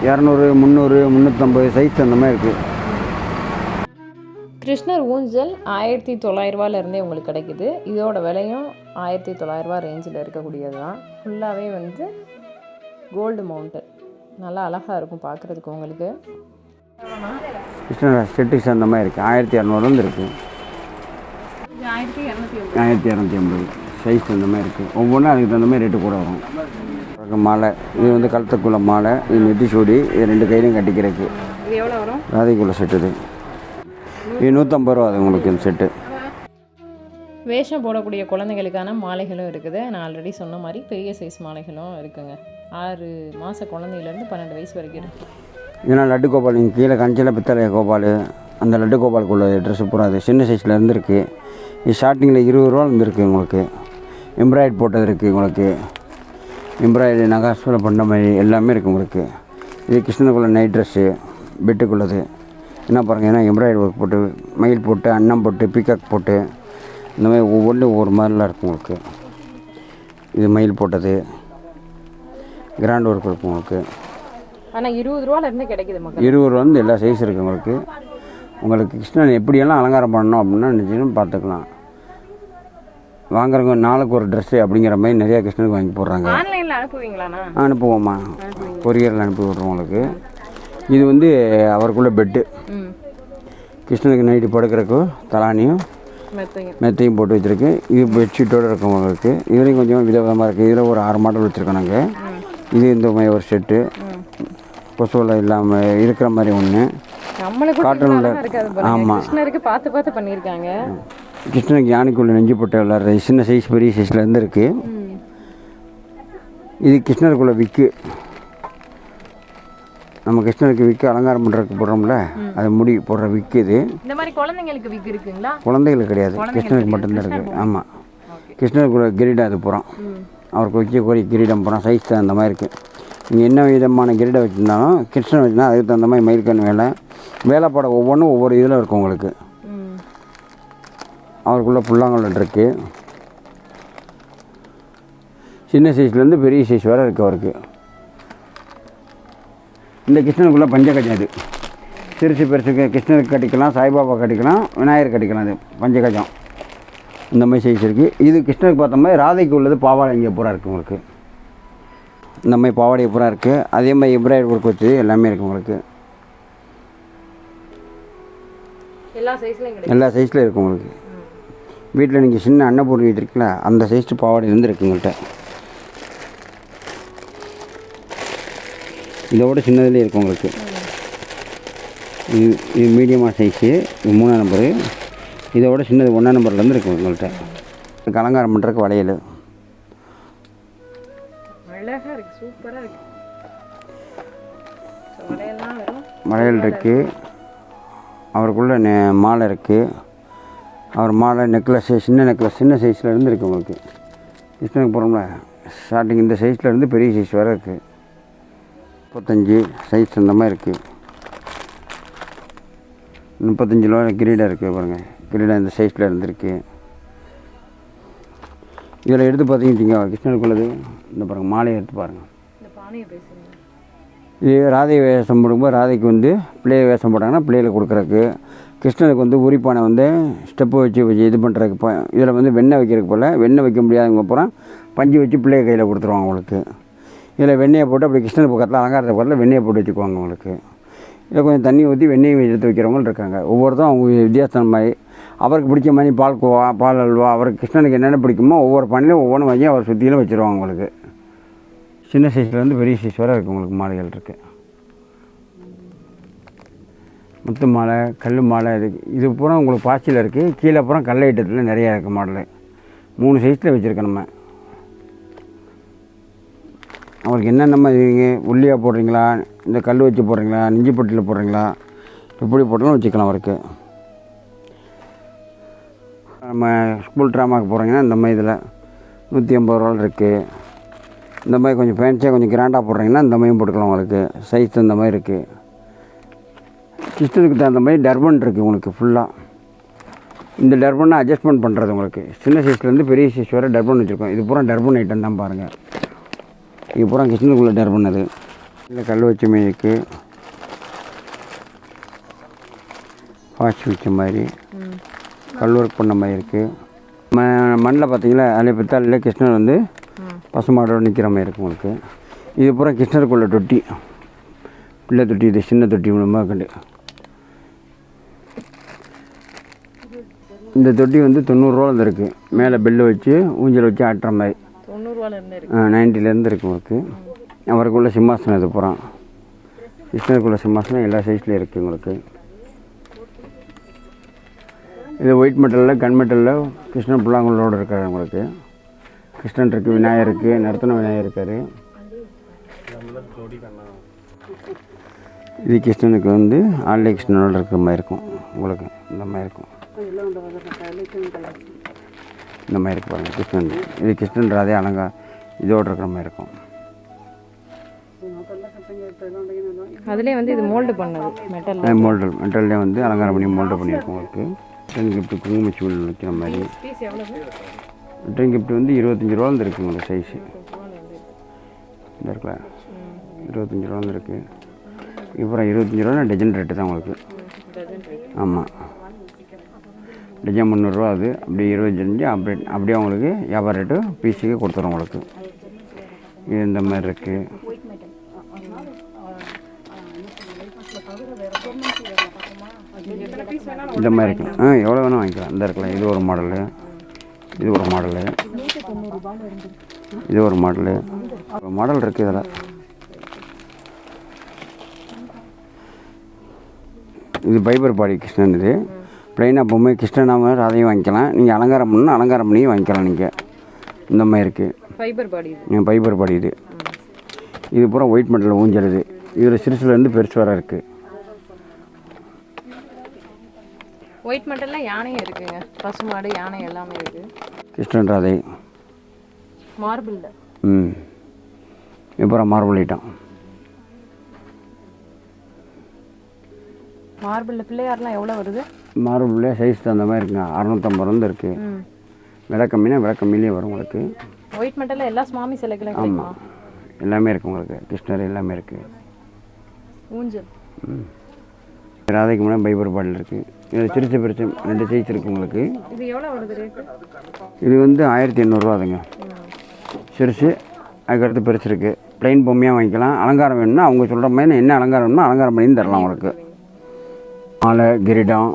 200, 300, 350 சைஸ் அந்த மாதிரி இருக்குது. கிருஷ்ணர் ஊஞ்சல் 1900 ரூபாலேருந்தே உங்களுக்கு கிடைக்குது. இதோட விலையும் 1900 ரூபா ரேஞ்சில் இருக்கக்கூடியது தான். ஃபுல்லாகவே வந்து கோல்டு மவுண்டன், நல்லா அழகாக இருக்கும் பார்க்குறதுக்கு. உங்களுக்கு கிருஷ்ணர் செட்டுக்கு அந்த மாதிரி இருக்குது. 1200 இருக்குது, 1250 சைஸ் அந்த மாதிரி இருக்குது. ஒவ்வொன்றும் அதுக்கு தகுந்த மாதிரி ரேட்டு கூட வரும். மாலை, இது வந்து கழுத்துக்குள்ள மாலை, இது நெத்தி சூடி, இது 2 கையிலையும் கட்டிக்கிறதுக்கு. இது எவ்வளோ வரும்? ராதைக்குள்ள செட்டு இது 150 ரூபா அது உங்களுக்கு இந்த செட்டு. வேஷம் போடக்கூடிய குழந்தைகளுக்கான மாலைகளும் இருக்குது. நான் ஆல்ரெடி சொன்ன மாதிரி பெரிய சைஸ் மாலைகளும் இருக்குங்க. 6 மாத குழந்தையிலேருந்து 12 வயசு வரைக்கும் இருக்குது. இதனால் லட்டு கோபால், நீங்கள் கீழே கஞ்சியில் பித்தளை கோபால், அந்த லட்டு கோபாலுக்குள்ள ட்ரெஸ்ஸு பூரா அது சின்ன சைஸில் இருந்துருக்கு. இது ஸ்டார்டிங்கில் 20 ரூபா இருந்துருக்கு உங்களுக்கு. எம்ப்ராய்டரி போட்டது இருக்குது உங்களுக்கு. எம்ப்ராய்டரி நகாஸ்ல பண்ண மாதிரி எல்லாமே இருக்குது உங்களுக்கு. இது கிருஷ்ணனுக்குள்ள நைட் ட்ரெஸ்ஸு, பெட்டுக்குள்ளது என்ன பாருங்கள். ஏன்னா எம்ப்ராய்டரி ஒர்க் போட்டு, மயில் போட்டு, அன்னம் போட்டு, பீகாக் போட்டு, இந்த மாதிரி ஒவ்வொன்றும் ஒவ்வொரு மாதிரிலாம் இருக்கும் உங்களுக்கு. இது மயில் போட்டது, கிராண்ட் ஒர்க் இருக்கும் உங்களுக்கு. ஆனால் 20 ரூபாலேருந்து கிடைக்குது மக்கள். 20 ரூபா வந்து எல்லா சைஸ் இருக்குது உங்களுக்கு. உங்களுக்கு கிருஷ்ணன் எப்படியெல்லாம் அலங்காரம் பண்ணணும் அப்படின்னா நிச்சயம் பார்த்துக்கலாம். வாங்குறவங்க நாளுக்கு ஒரு ட்ரெஸ்ஸு அப்படிங்கிற மாதிரி நிறையா கிருஷ்ணனுக்கு வாங்கி போடுறாங்க. ஆன்லைனில் அனுப்புவீங்களாண்ணா? அனுப்புவோம்மா, கொரியரில் அனுப்பி விட்ருவோம் உங்களுக்கு. இது வந்து அவருக்குள்ள பெட்டு, கிருஷ்ணனுக்கு நைட்டு படுக்கிறக்கு தலானியும் மெத்தையும் போட்டு வச்சுருக்கு. இது பெட்ஷீட்டோடு இருக்கும் உங்களுக்கு. இதுலேயும் கொஞ்சம் விதவிதமாக இருக்குது. இதில் ஒரு 6 மாடல் வச்சுருக்கோம் நாங்கள். இது இந்த மாதிரி ஒரு செட்டு, கொசுவில் இல்லாமல் இருக்கிற மாதிரி ஒன்று, காட்டனில். ஆமாம், கிருஷ்ணருக்கு பார்த்து பார்த்து பண்ணியிருக்காங்க. கிருஷ்ணனுக்கு யானைக்குள்ள நெஞ்சு போட்டு விளாட்ற சின்ன சைஸ் பெரிய சைஸ்லேருந்து இருக்குது. இது கிருஷ்ணருக்குள்ள விக்கு, நம்ம கிருஷ்ணருக்கு விக்கு அலங்காரம் பண்ணுறதுக்கு போடுறோம்ல, அது முடி போடுற விக்கு. இது இந்த மாதிரி குழந்தைங்களுக்கு விக்கு இருக்குங்களா? குழந்தைகளுக்கு கிடையாது, கிருஷ்ணருக்கு மட்டும்தான் இருக்குது. ஆமாம், கிருஷ்ணருக்குள்ள கிரீடம் அது போகிறோம். அவருக்கு வைக்கக்கூடிய கிரீடம் போகிறோம் சைஸ் அந்த மாதிரி இருக்குது. நீங்கள் என்ன விதமான கிரீடம் வச்சுருந்தாலும் கிருஷ்ணன் வச்சுருந்தா அதுக்கு தகுந்த மாதிரி மயில்கண் வேலைப்பாட ஒவ்வொன்றும் ஒவ்வொரு இதில் இருக்கும் உங்களுக்கு. அவருக்குள்ளே புல்லாங்கல் இருக்குது. சின்ன சைஸ்லேருந்து பெரிய சைஸ் வேறு இருக்குது அவருக்கு. இந்த கிருஷ்ணனுக்குள்ளே பஞ்சகஜம், அது சிறுசு பெருசுக்கு கிருஷ்ணருக்கு கட்டிக்கலாம், சாய்பாபா கட்டிக்கலாம், விநாயகர் கட்டிக்கலாம். அது பஞ்சகஜம் இந்த மாதிரி சைஸ் இருக்குது. இது கிருஷ்ணருக்கு பார்த்த மாதிரி ராதைக்கு உள்ளது பாவாடை இங்கே பூரா இருக்குது உங்களுக்கு. இந்த மாதிரி பாவாடை பூரா இருக்குது. அதே மாதிரி எம்ப்ராய்டரி ஒர்க் வச்சு எல்லாமே இருக்குது உங்களுக்கு. எல்லா சைஸில் இருக்குது உங்களுக்கு. வீட்டில் நீங்கள் சின்ன அன்னபூர்ணி இருக்குல்ல, அந்த சைஸ் பாவாடை இருந்துருக்கு உங்கள்கிட்ட. இதோட சின்னதுலேயே இருக்கும் உங்களுக்கு. இது மீடியமாக சைஸு, இது 3ஆம் நம்பரு. இதோட சின்னது 1ஆம் நம்பர்லேருந்து இருக்கும் உங்கள்கிட்ட. இதுக்கு அலங்காரம் பண்ணுறதுக்கு வளையல், வளையல் இருக்குது. அவருக்குள்ள மாலை இருக்குது. அவர் மாலை, நெக்லஸ்ஸு, சின்ன நெக்லஸ் சின்ன சைஸ்லேருந்து இருக்குது உங்களுக்கு. கிருஷ்ணனுக்கு போகிறோம்ல, ஸ்டார்டிங் இந்த சைஸ்லேருந்து பெரிய சைஸ் வேறு இருக்குது. 35 சைஸ் அந்த மாதிரி இருக்குது. 35 ரூபா கிரீடம் இருக்குது பாருங்கள். கிரீடம் இந்த சைஸில் இருந்திருக்கு. இதில் எடுத்து பார்த்தீங்க கிருஷ்ணருக்குள்ளது இந்த பாருங்கள் மாலையை எடுத்து பாருங்கள். இது ராதை வேஷம் போடும்போது ராதைக்கு வந்து பிள்ளைய வேஷம் போட்டாங்கன்னா பிள்ளைகளை கொடுக்குறக்கு, கிருஷ்ணருக்கு வந்து உரிப்பானை வந்து ஸ்டெப்பு வச்சு இது பண்ணுறதுக்கு. இதில் வந்து வெண்ணெய் வைக்கிறதுக்கு போல் வெண்ணெய் வைக்க முடியாதவங்க அப்புறம் பஞ்சு வச்சு பிள்ளைய கையில் கொடுத்துருவாங்க உங்களுக்கு. இதில் வெண்ணெயை போட்டு அப்படி கிருஷ்ணர் பக்கத்தில் அலங்காரத்தை பக்கத்தில் வெண்ணெயை போட்டு வச்சுக்குவாங்க உங்களுக்கு. இதில் கொஞ்சம் தண்ணி ஊற்றி வெண்ணெயை எடுத்து வைக்கிறவங்களும் இருக்காங்க. ஒவ்வொருத்தரும் அவங்க வித்தியாசம் மாதிரி அவருக்கு பிடிச்ச மாதிரி பால்கோவா, பால் அல்வா, அவருக்கு கிருஷ்ணனுக்கு என்னென்ன பிடிக்குமோ ஒவ்வொரு பானையிலும் ஒவ்வொன்றும் வச்சு அவர் சுற்றிலும் வச்சுருவாங்க உங்களுக்கு. சின்ன சைஸ்லேருந்து பெரிய சைஸ் வரை இருக்குது உங்களுக்கு மாலைகள் இருக்குது. முத்து மாலை, கல் மாலை, இது பூரா உங்களுக்கு பாசியில் இருக்குது. கீழே பூரா கல் ஐட்டத்தில் நிறையா இருக்குது மாடலு. 3 சைஸில் வச்சுருக்கோம் நம்ம. அவருக்கு என்னென்ன மாதிரி உள்ளியாக போடுறீங்களா, இந்த கல் வச்சு போடுறீங்களா, நெஞ்சிப்பட்டியில் போடுறீங்களா, எப்படி போட்டாலும் வச்சுக்கலாம் அவருக்கு. நம்ம ஸ்கூல் ட்ராமாவுக்கு போகிறீங்கன்னா இந்த மாதிரி இதில் 150 ரூபா இருக்குது. இந்த மாதிரி கொஞ்சம் ஃபேன்ஸியாக கொஞ்சம் கிராண்டாக போடுறீங்கன்னா இந்த மாதிரியும் போட்டுக்கலாம் உங்களுக்கு. சைஸ் இந்த மாதிரி இருக்குது. கிறிஸ்டனுக்கு தகுந்த மாதிரி டர்பன் இருக்குது உங்களுக்கு ஃபுல்லாக. இந்த டர்பனை அட்ஜஸ்ட்மெண்ட் பண்ணுறது உங்களுக்கு. சின்ன சைஸ்லேருந்து பெரிய சைஸ் வரை டர்பன் வச்சுருக்கோம். இது பூரா டர்பன் ஐட்டம் தான் பாருங்கள். இது பூரா கிருஷ்ணனுக்குள்ளே டர்பன். அது இல்லை கல் வச்ச மாதிரி இருக்குது, வாட்ச் வச்ச மாதிரி, கல் ஒர்க் பண்ண மாதிரி இருக்குது. மண்ணில் பார்த்தீங்களா அதில் பித்தாளில் கிருஷ்ணர் வந்து பசுமாடோடு நிற்கிற மாதிரி இருக்கும் உங்களுக்கு. இது பூரா கிருஷ்ணருக்குள்ள தொட்டி, பிள்ளை தொட்டி. இது சின்ன தொட்டி மூலமாக கண்டு. இந்த தொட்டி வந்து 90 ரூபாவில் இருக்குது. மேலே பெல்லு வச்சு ஊஞ்சல் வச்சு ஆட்டுற மாதிரி 90லேருந்து இருக்குது உங்களுக்கு. அவருக்குள்ள சிம்மாசனம் இது பூரா கிருஷ்ணருக்குள்ள சிம்மாசனம் எல்லா சைஸ்லேயும் இருக்குது உங்களுக்கு. இது ஒயிட் மெட்டலில் கன் மெட்டலில் கிருஷ்ணன் புல்லாங்குழலோடு இருக்கார் உங்களுக்கு. கிருஷ்ணன் இருக்குது, விநாயகர் இருக்குது, நர்த்தன விநாயகர் இருக்கார். இது கிருஷ்ணனுக்கு வந்து ஆல்லை கிருஷ்ணனோடு இருக்கிற மாதிரி இருக்கும் உங்களுக்கு. இந்த மாதிரி இருக்கும். இந்த மாதிரி இருக்கு பாருங்கள் கிருஷ்ணன். இது கிருஷ்ணன் ராதே அலங்கா இதோடு இருக்கிற மாதிரி இருக்கும். அதுலேயே வந்து இது மோல்டு பண்ணது மெட்டல். மெட்டல்லே வந்து அலங்காரம் பண்ணி மோல்டு பண்ணியிருக்கோம் உங்களுக்கு. ரிட்டன் கிஃப்ட்டு குங்குமச்சூல் வைக்கிற மாதிரி. ரிட்டன் கிஃப்ட் வந்து 25 ரூபா இருக்குது உங்களுக்கு. சைஸு இந்த இருக்குல்ல 25 ரூபா இருக்குது. இப்போ 25 ரூபா டஜன் ரேட்டு தான் உங்களுக்கு. ஆமாம், டஜன் 300 ரூபா. அது அப்படியே 25 அப்படியே உங்களுக்கு வியாபார ரேட்டு பீஸுக்கு கொடுத்துரும் உங்களுக்கு. இது இந்த மாதிரி இருக்குது. இந்த மாதிரி இருக்குது. எவ்வளோ வேணும் வாங்கிக்கலாம். இந்த இருக்கலாம். இது ஒரு மாடலு, இது ஒரு மாடலு, இது ஒரு மாடலு. மாடல் இருக்குது இதில். இது பைபர் பாடி கிருஷ்ணன். இது ப்ளைனாக பொம்மை கிருஷ்ணனாம அதையும் வாங்கிக்கலாம். நீங்கள் அலங்காரம் பண்ணணும், அலங்காரம் பண்ணியும் வாங்கிக்கலாம் நீங்கள். இந்த மாதிரி இருக்குது ஃபைபர் பாடி. ஃபைபர் பாடி. இது பூரா ஒயிட் மெட்டலில் ஊஞ்சல். இது இதில் சிறுசுலேருந்து பெருசு வர இருக்குது. ஒயிட் மெட்டலில் யானையும் இருக்குங்க, பசுமாடு, யானை எல்லாமே இருக்குது. கிருஷ்ணன் ராதை மார்பிளில். இப்போ மார்பிள் ஐட்டம். மார்பிளில் பிள்ளையார்லாம் எவ்வளோ வருது? மார்பிளில் சைஸ் தகுந்த மாதிரி இருக்குங்க. 650 ரூபா இருக்குது. விலை கம்மினா விலை கம்மியிலே வரும் உங்களுக்கு. ஒயிட் மெட்டலில் எல்லா சுவாமி சிலைகளும். ஆமாம், எல்லாமே இருக்குது உங்களுக்கு. கிருஷ்ணர் எல்லாமே இருக்குது. ஊஞ்சல். ராதைக்கு முன்னாடி பைபர் பாட்டில் இருக்குது. இதில் சிறுசு பெருசு 2 சைஸ் இருக்குது உங்களுக்கு. இது எவ்வளோ வருது ரேட்டு? இது வந்து 1800 ரூபாதுங்க சிறுசு. அதுக்கடுத்து பெருசு இருக்குது. ப்ளைன் பொம்மையாக வாங்கிக்கலாம். அலங்காரம் வேணும்னா அவங்க சொல்கிற மாதிரி என்ன அலங்காரம் வேணுமோ அலங்காரம் பண்ணி தரலாம் உங்களுக்கு. மாலை, கிரீடம்,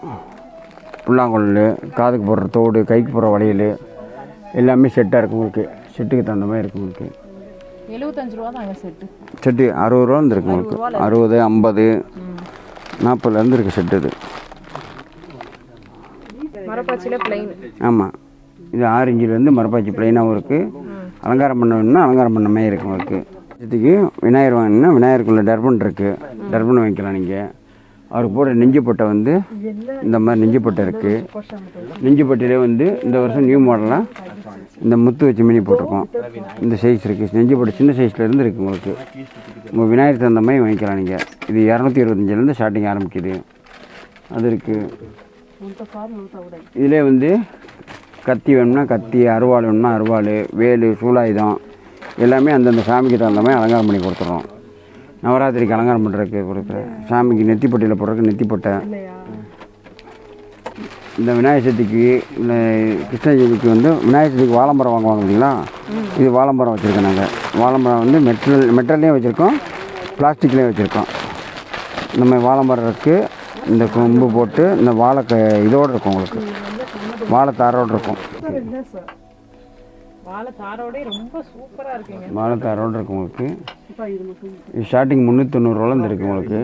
புல்லாங்குழல், காதுக்கு போடுற தோடு, கைக்கு போடுற வளையல் எல்லாமே செட்டாக இருக்கும் உங்களுக்கு. செட்டுக்கு தகுந்த மாதிரி இருக்கும் உங்களுக்கு. 75 ரூபா தாங்க செட்டு. செட்டு 60 ரூபாந்து இருக்குது உங்களுக்கு. 60, 50, 40லேருந்து இருக்குது செட்டு. இது மரப்பாச்சியில் பிளைன். ஆமாம், இது 6 இன்ச்சிலேருந்து மரப்பாச்சி ப்ளைனாகவும் இருக்குது. அலங்காரம் பண்ண வேணும்னா அலங்காரம் பண்ண மாதிரி இருக்கும் உங்களுக்கு. இதுக்கு விநாயகர் வாங்கினா விநாயகருக்குள்ள டர்பன் இருக்குது. டர்பன் வாங்கிக்கலாம் நீங்கள். அவருக்கு போடுற நெஞ்சுப்பட்டை வந்து இந்த மாதிரி நெஞ்சுப்பட்டை இருக்குது. நெஞ்சுப்பட்டையிலே வந்து இந்த வருஷம் நியூ மாடலாக இந்த முத்து வச்சு மினி போட்டிருக்கோம். இந்த சைஸ் இருக்குது. நெஞ்சுப்பட்டை சின்ன சைஸ்லேருந்து இருக்குது உங்களுக்கு. உங்கள் விநாயகர் தகுந்த மாதிரி வாங்கிக்கலாம் நீங்கள். இது 225லேருந்து ஸ்டார்டிங் ஆரம்பிக்குது. அது இருக்குது. இதிலே வந்து கத்தி வேணும்னா கத்தி, அருவாள் வேணும்னா அருவாள், வேலு, சூலாயுதம் எல்லாமே அந்தந்த சாமிக்கு தகுந்த மாதிரி அலங்காரம் பண்ணி கொடுத்துட்றோம். நவராத்திரிக்கு அலங்காரம் பண்ணுறதுக்கு கொடுக்குறேன். சாமிக்கு நெத்திப்பட்டியில் போடுறதுக்கு நெத்திப்பட்டை. இந்த விநாயகர் சதுர்த்திக்கு இல்லை கிருஷ்ண ஜெயந்திக்கு வந்து விநாயகர் சதுர்த்திக்கு வாழைமரம் வாங்குவாங்க இல்லைங்களா, இது வாழைமரம் வச்சுருக்கோம். நாங்கள் வாழைமரம் வந்து மெட்டல்லையும் வச்சுருக்கோம், பிளாஸ்டிக்லேயும் வச்சுருக்கோம். இந்த மாதிரி வாழைமரம் இருக்குது. இந்த கொம்பு போட்டு இந்த வாழை இதோடு இருக்கும், உங்களுக்கு வாழைத்தாரோடு இருக்கும். வாழைத்தாரோடே ரொம்ப சூப்பராக இருக்குங்க. வாழைத்தாரோடு இருக்கும் உங்களுக்கு. இது ஸ்டார்டிங் 390 இருக்குது உங்களுக்கு.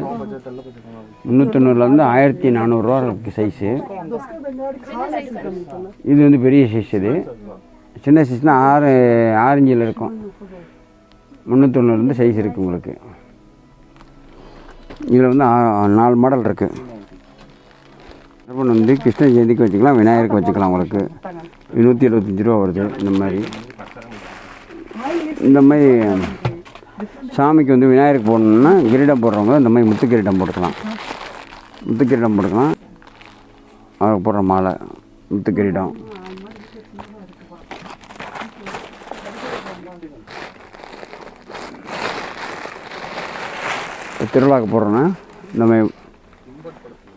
390 1400 இருக்குது சைஸு. இது வந்து பெரிய சைஸ். இது சின்ன சைஸ்னால் 6 இன்ச்சில் இருக்கும். 390 சைஸ் இருக்குது உங்களுக்கு. இதில் வந்து 4 மாடல் இருக்குது. அப்புறம் வந்து கிருஷ்ண ஜெயந்திக்கு வச்சுக்கலாம், விநாயகருக்கு வச்சுக்கலாம். உங்களுக்கு 175 ரூபா வருது. இந்த மாதிரி சாமிக்கு வந்து விநாயகருக்கு போடணுன்னா கிரீடம் போடுறவங்க இந்த மாதிரி முத்து கிரீடம் போட்டுக்கலாம். முத்து கிரீடம் போட்டுக்கலாம். அவருக்கு போடுற மாலை முத்து கிரீடம். திருவிழாவுக்கு போடுறோன்னா இந்த மாதிரி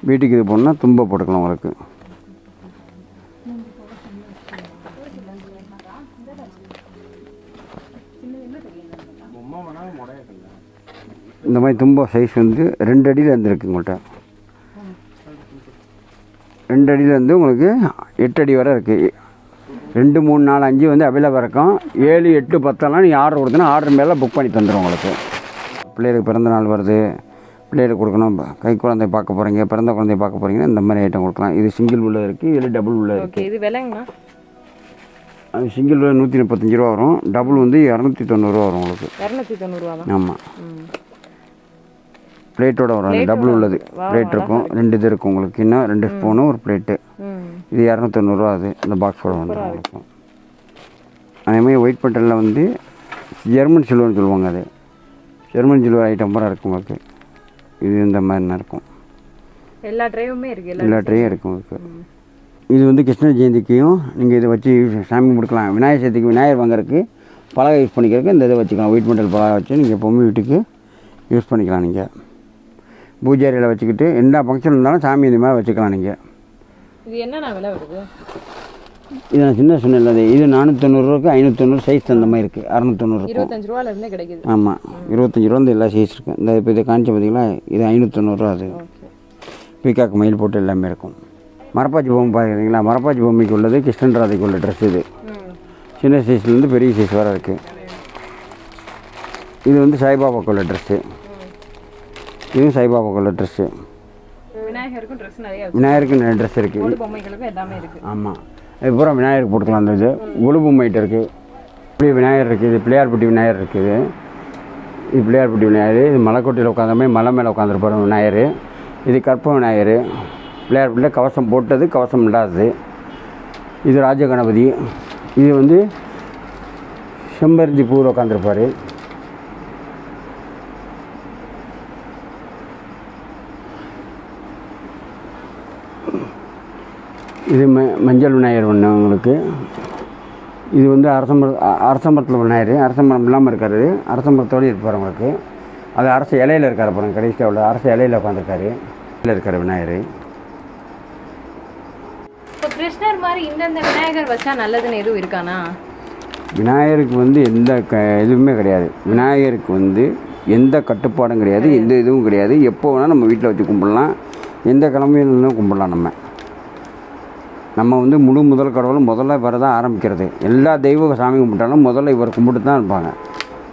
வீட்டுக்கு இது போடணுன்னா தும்பை போட்டுக்கலாம் உங்களுக்கு. இந்த மாதிரி தும்பை சைஸ் வந்து 2 அடியில் இருந்துருக்கு உங்கள்கிட்ட. 2 அடியிலேருந்து உங்களுக்கு 8 அடி வரை இருக்குது. 2, 3, 4, 5 வந்து அவைலபிளாக இருக்கும். 7, 8, 10 நீங்கள் ஆர்டர் கொடுத்தீங்கன்னா ஆர்டர் மேலே புக் பண்ணி தந்துடும் உங்களுக்கு. பிள்ளைகளுக்கு பிறந்த நாள் வருது, பிள்ளைகளுக்கு கொடுக்கணும், கை குழந்தை பார்க்க போகிறீங்க, பிறந்த குழந்தைய பார்க்க போகிறீங்கன்னா இந்த மாதிரி ஐட்டம் கொடுக்கலாம். இது சிங்கிள் உள்ள இருக்குது, இதில் டபுள் உள்ள இருக்குது. இது விலைங்கண்ணா? அது சிங்கிள் 135 ரூபா வரும், டபுள் வந்து 290 ரூபா வரும் உங்களுக்கு. 290 ரூபா தான். ஆமாம், பிளேட்டோட வரும். டபுள் உள்ளது பிளேட் இருக்கும், 2 இது இருக்கும் உங்களுக்கு. இன்னும் 2 ஸ்பூனு ஒரு பிளேட்டு. இது 290 ரூபா. அது இந்த பாக்ஸோட வந்து இருக்கும். அதே மாதிரி ஒயிட் பட்டனில் வந்து ஜெர்மன் சில்வர்னு சொல்லுவாங்க. அது ஜெர்மன் சில்வர் ஐட்டம் பூரா இருக்கும் உங்களுக்கு. இது இந்த மாதிரி இருக்கும். எல்லா ட்ரைவுமே இருக்குது. எல்லா ட்ரையும் இருக்கும் உங்களுக்கு. இது வந்து கிருஷ்ண ஜெயந்திக்கும் நீங்கள் இதை வச்சு சாமி கொடுக்கலாம். விநாயகர் சதுர்த்திக்கு விநாயகர் வாங்குறதுக்கு பலகை யூஸ் பண்ணிக்கிறதுக்கு இந்த இதை வச்சுக்கலாம். ஒயிட் மெட்டல் பலகை வச்சு நீங்கள் எப்போவுமே வீட்டுக்கு யூஸ் பண்ணிக்கலாம். நீங்கள் பூஜை அறையில் வச்சுக்கிட்டு எந்த ஃபங்க்ஷன் இருந்தாலும் சாமி இந்த மாதிரி வச்சுக்கலாம். நீங்கள் இது என்னென்ன விலை வருது? இது நான் சின்ன சொன்னேன். இது 490 ரூபாய்க்கு 590 சைஸ் அந்த மாதிரி இருக்குது. 690 இருக்கும். 25 ரூபாயிலேருந்தே கிடைக்குது. ஆமாம், 25 ரூபா எல்லா சைஸ் இருக்குது. இந்த இப்போ இதை காமிச்ச பார்த்தீங்களா, இது 590 ரூபா. அது பீகாக் மயில் போட்டு எல்லாமே இருக்கும். மரப்பாச்சி பொம்மை பார்க்குறீங்களா, மரப்பாச்சி பொம்மைக்கு உள்ளது கிருஷ்ணன் ராதைக்கு உள்ள ட்ரெஸ். இது சின்ன சைஸ்லேருந்து பெரிய சைஸ் வர இருக்குது. இது வந்து சாய்பாபாவுக்கு உள்ள ட்ரெஸ்ஸு. இதுவும் சாய்பாபாவுக்கு உள்ள ட்ரெஸ்ஸு. விநாயகருக்கும் ட்ரெஸ் நிறைய இருக்குது. விநாயகருக்கு நிறைய ட்ரெஸ் இருக்குது. பொம்மைகளுக்கும் எல்லாமே இருக்குது. ஆமாம், இது பூரா விநாயகருக்கு போட்டுக்கலாம். அந்த இது கொலு பொம்மைட்டு இருக்குது. இப்படி விநாயகர் இருக்குது. இது பிள்ளையார்பட்டி விநாயகர் இருக்குது. இது பிள்ளையார்பட்டி விநாயகர். இது மலைக்கோட்டையில் உட்காந்த மாதிரி மலை மேலே உட்காந்துருப்பாரு விநாயகர். இது கற்ப விநாயகர். பிள்ளையார்பட்டியில் கவசம் போட்டது, கவசம் இல்லாதது. இது ராஜ கணபதி. இது வந்து செம்பருத்தி பூவில் உட்காந்துருப்பார். இது மஞ்சள் விநாயகர் ஒன்று உங்களுக்கு. இது வந்து அரசமரத்தில் விநாயகர். அரசமரம் இல்லாமல் இருக்காரு, அரசமரத்தோடு இருப்பார் உங்களுக்கு. அது அரச இலையில் இருக்கார் பாருங்க, கடைசியாக உள்ள அரச இலையில் உட்காந்துருக்காரு. இதில் இருக்கார் விநாயகர். இப்போ கிருஷ்ணர் மாதிரி இந்தந்த விநாயகர் வச்சா நல்லதுன்னு எதுவும் இருக்கானா? விநாயகருக்கு வந்து எந்த இதுவுமே கிடையாது. விநாயகருக்கு வந்து எந்த கட்டுப்பாடும் கிடையாது, எந்த இதுவும் கிடையாது. எப்போ வேணால் நம்ம வீட்டில் வச்சு கும்பிடலாம், எந்த கிழமையிலும் கும்பிடலாம். நம்ம வந்து முதல் கடவுளும் முதல்ல இவரை தான் ஆரம்பிக்கிறது. எல்லா தெய்வ சாமி கும்பிட்டாலும் முதல்ல இவர் கும்பிட்டு தான் இருப்பாங்க.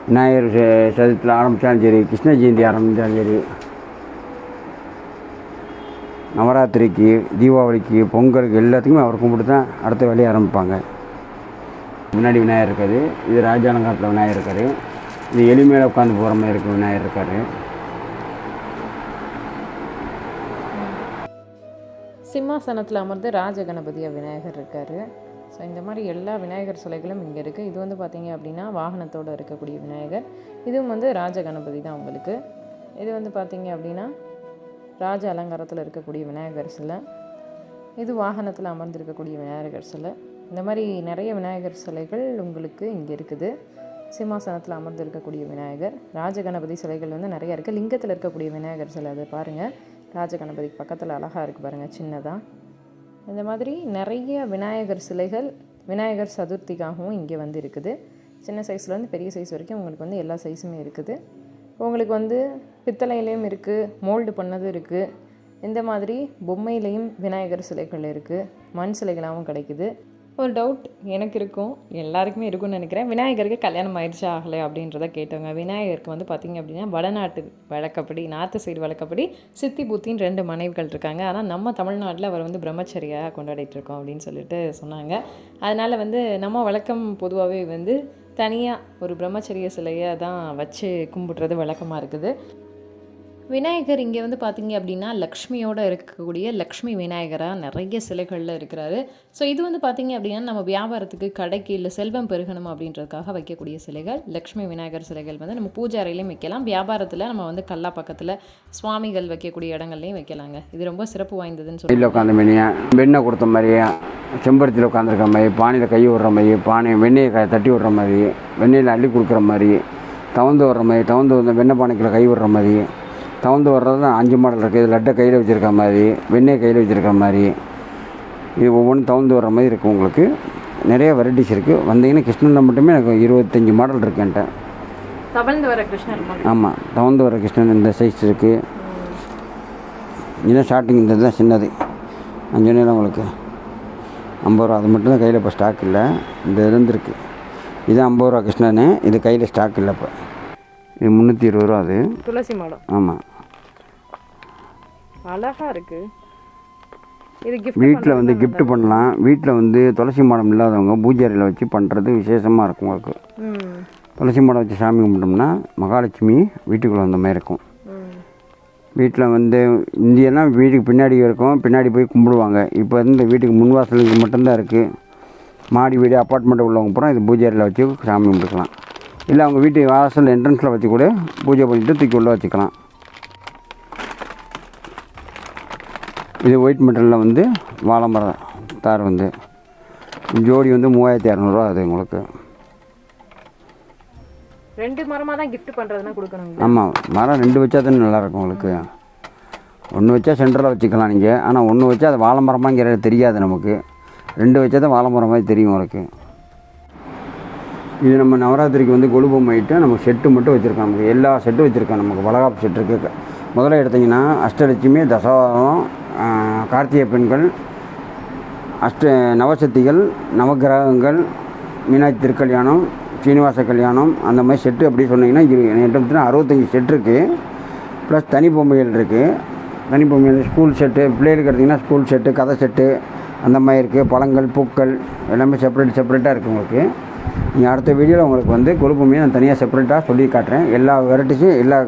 விநாயகர் சதுர்த்தியில் ஆரம்பித்தாலும் சரி, கிருஷ்ண ஜெயந்தி ஆரம்பித்தாலும் சரி, நவராத்திரிக்கு, தீபாவளிக்கு, பொங்கலுக்கு எல்லாத்துக்குமே அவர் கும்பிட்டு தான் அடுத்த வேலையை ஆரம்பிப்பாங்க. முன்னாடி விநாயகர் இருக்காரு. இது ராஜாலங்காரத்தில் விநாயகர் இருக்கார். இது எளிமையில் உட்காந்து போகிற மாதிரி இருக்க விநாயகர் இருக்கார். சிம்மாசனத்தில் அமர்ந்து ராஜகணபதியாக விநாயகர் இருக்கார். ஸோ இந்த மாதிரி எல்லா விநாயகர் சிலைகளும் இங்கே இருக்குது. இது வந்து பார்த்திங்க அப்படின்னா வாகனத்தோடு இருக்கக்கூடிய விநாயகர். இதுவும் வந்து ராஜகணபதி தான் உங்களுக்கு. இது வந்து பார்த்திங்க அப்படின்னா ராஜ அலங்காரத்தில் இருக்கக்கூடிய விநாயகர் சிலை. இது வாகனத்தில் அமர்ந்திருக்கக்கூடிய விநாயகர் சிலை. இந்த மாதிரி நிறைய விநாயகர் சிலைகள் உங்களுக்கு இங்கே இருக்குது. சிம்மாசனத்தில் அமர்ந்திருக்கக்கூடிய விநாயகர், ராஜகணபதி சிலைகள் வந்து நிறையா இருக்குது. லிங்கத்தில் இருக்கக்கூடிய விநாயகர் சிலை அதை பாருங்கள், ராஜகணபதிக்கு பக்கத்தில் அழகாக இருக்குது பாருங்கள் சின்னதாக. இந்த மாதிரி நிறைய விநாயகர் சிலைகள் விநாயகர் சதுர்த்திக்காகவும் இங்கே வந்து இருக்குது. சின்ன சைஸ்லேருந்து பெரிய சைஸ் வரைக்கும் உங்களுக்கு வந்து எல்லா சைஸுமே இருக்குது. உங்களுக்கு வந்து பித்தளையிலையும் இருக்குது, மோல்டு பண்ணதும் இருக்குது. இந்த மாதிரி பொம்மையிலையும் விநாயகர் சிலைகள் இருக்குது, மண் சிலைகளாகவும் கிடைக்குது. ஒரு டவுட் எனக்கு இருக்கும், எல்லாருக்குமே இருக்கும்னு நினைக்கிறேன். விநாயகருக்கு கல்யாணம் ஆயிடுச்சா ஆகலை அப்படின்றத கேட்டவங்க. விநாயகருக்கு வந்து பார்த்திங்க அப்படின்னா வடநாட்டு வழக்கப்படி, நார்த்து சைடு வழக்கப்படி சித்தி புத்தின்னு 2 மனைவிகள் இருக்காங்க. ஆனால் நம்ம தமிழ்நாட்டில் அவர் வந்து பிரம்மச்சரியாக கொண்டாடிட்டு இருக்கோம் அப்படின்னு சொல்லிட்டு சொன்னாங்க. அதனால் வந்து நம்ம வழக்கம் பொதுவாகவே வந்து தனியாக ஒரு பிரம்மச்சரிய சிலையை தான் வச்சு கும்பிட்றது வழக்கமாக இருக்குது. விநாயகர் இங்கே வந்து பார்த்திங்க அப்படின்னா லக்ஷ்மியோடு இருக்கக்கூடிய லக்ஷ்மி விநாயகராக நிறைய சிலைகளில் இருக்கிறாரு. ஸோ இது வந்து பார்த்திங்க அப்படின்னா நம்ம வியாபாரத்துக்கு, கடைக்கு, இல்லை செல்வம் பெருகணும் அப்படின்றதுக்காக வைக்கக்கூடிய சிலைகள். லக்ஷ்மி விநாயகர் சிலைகள் வந்து நம்ம பூஜை அறையிலையும் வைக்கலாம், வியாபாரத்தில் நம்ம வந்து கல்லா பக்கத்தில் சுவாமிகள் வைக்கக்கூடிய இடங்கள்லையும் வைக்கலாங்க. இது ரொம்ப சிறப்பு வாய்ந்ததுன்னு சொல்லி உட்காந்த மாதிரியே, வெண்ணெய் கொடுத்த மாதிரியே, செம்பருத்தியில் உட்காந்துருக்க மாதிரி, பானையில் கை விடுற மாதிரி, பானை வெண்ணெயை தட்டி விடுற மாதிரி, வெண்ணெயில் அள்ளி கொடுக்குற மாதிரி, தவந்து வர்ற மாதிரி, தவந்து வந்து வெண்ணெய் பானைக்கில் கை விடுற மாதிரி, தவந்து வர்றது தான் 5 மாடல் இருக்குது. இது லட்டை கையில் வச்சுருக்க மாதிரி, வெண்ணெய் கையில் வச்சுருக்க மாதிரி, இது ஒவ்வொன்றும் தவந்து வர்ற மாதிரி இருக்குது. உங்களுக்கு நிறைய வெரைட்டிஸ் இருக்குது. வந்தீங்கன்னா கிருஷ்ணனில் மட்டுமே எனக்கு 25 மாடல் இருக்குது என்கிட்ட. தவழ்ந்து வர கிருஷ்ணர். ஆமாம், தவந்து வர கிருஷ்ணன் இந்த சைஸ் இருக்குது. இதுதான் ஸ்டார்டிங், இந்த தான் சின்னது 5 நேரம் உங்களுக்கு 50 ரூபா. அது மட்டும்தான் கையில் இப்போ ஸ்டாக் இல்லை. இந்த இருந்துருக்கு, இது 50 ரூபா கிருஷ்ணன். இது கையில் ஸ்டாக் இல்லை இப்போ. இது 320 ரூபா. அது துளசி மாடம். ஆமாம், அழகாக இருக்குது. இது வீட்டில் வந்து கிஃப்ட் பண்ணலாம். வீட்டில் வந்து துளசி மாடம் இல்லாதவங்க பூஜை அறையில் வச்சு பண்ணுறது விசேஷமாக இருக்கும். உங்களுக்கு துளசி மாடம் வச்சு சாமி கும்பிட்டோம்னா மகாலட்சுமி வீட்டுக்குள்ளே வந்த மாதிரி இருக்கும். வீட்டில் வந்து இந்தியெல்லாம் வீட்டுக்கு பின்னாடி இருக்கும், பின்னாடி போய் கும்பிடுவாங்க. இப்போ இந்த வீட்டுக்கு முன்வாசலுக்கு மட்டும்தான் இருக்குது. மாடி வீடு, அப்பார்ட்மெண்ட்டு உள்ளவங்க பூரா இது பூஜை அறையில் வச்சு சாமி கும்பிட்டுக்கலாம். இல்லை அவங்க வீட்டு வாசல் என்ட்ரன்ஸில் வச்சு கூட பூஜை பண்ணிவிட்டு தூக்கி உள்ளே வச்சுக்கலாம். இது ஒயிட் மெட்டலில் வந்து வாழை மரம் தார் வந்து ஜோடி வந்து 3200 ரூபா. அது உங்களுக்கு 2 மரமாக தான் கிஃப்ட் பண்ணுறதுனா கொடுக்கணும். ஆமாம், மரம் 2 வச்சா தானே நல்லாயிருக்கும். உங்களுக்கு 1 வச்சா சென்டரில் வச்சுக்கலாம் நீங்கள். ஆனால் 1 வச்சா அது வாழை மரமாங்கிறது தெரியாது நமக்கு. 2 வச்சா தான் வாழை மரம் மாதிரி தெரியும் உங்களுக்கு. இது நம்ம நவராத்திரிக்கு வந்து கொலு பொம்மைட்டு நமக்கு செட்டு மட்டும் வச்சுருக்கோம். நமக்கு எல்லா செட்டும் வச்சுருக்கோம். நமக்கு வளகாப்பு செட் இருக்குது. முதல்ல எடுத்திங்கன்னா அஷ்டலட்சுமி, தசவாரம், கார்த்திகை பெண்கள், நவசக்திகள், நவகிரகங்கள், மீனாட்சி திருக்கல்யாணம், சீனிவாச கல்யாணம், அந்த மாதிரி செட்டு அப்படி சொன்னீங்கன்னா என்கிட்ட 65 செட் இருக்குது. ப்ளஸ் தனி பொம்மைகள் இருக்குது. தனி பொம்மைகள் ஸ்கூல் செட்டு, பிள்ளைகளுக்கு எடுத்திங்கன்னா ஸ்கூல் செட்டு, கதை செட்டு அந்த மாதிரி இருக்குது. பழங்கள், பூக்கள் எல்லாமே செப்பரேட்டாக இருக்குது உங்களுக்கு. நீங்கள் அடுத்த வீடியோவில் உங்களுக்கு வந்து கொலு பொம்மையை நான் தனியாக செப்பரேட்டாக சொல்லி காட்டுறேன். எல்லா வெரைட்டிஸும், எல்லா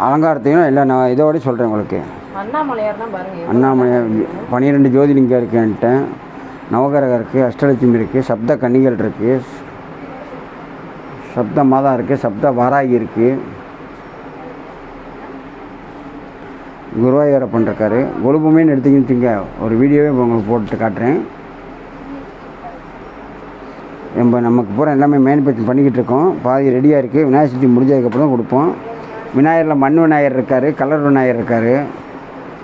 அலங்காரத்தையும் எல்லாம் நான் இதோடய சொல்கிறேன் உங்களுக்கு. அண்ணாமலையார் தான் பாருங்கள். அண்ணாமலையார் 12 ஜோதிலிங்கம் இருக்குது என்கிட்ட. நவகிரகம் இருக்குது, அஷ்டலட்சுமி இருக்குது, சப்த கன்னிகள் இருக்குது, சப்த மாதா இருக்குது, சப்த வாராகி இருக்குது, குருவாயூரப்பன் இருக்கார். கொலு பொம்மைன்னு எடுத்துக்கிட்டீங்க, ஒரு வீடியோவே உங்களுக்கு போட்டு காட்டுறேன். நமக்கு பூரா எல்லாமே மேனுஃபேக்சர் பண்ணிக்கிட்டு இருக்கோம். பாதி ரெடியாக இருக்குது. விநாயகர் சதுர்த்தி முடிஞ்சதுக்கப்புறம் தான் கொடுப்போம். விநாயகரில் மண் விநாயகர் இருக்கார், கலர் விநாயகர் இருக்கார்,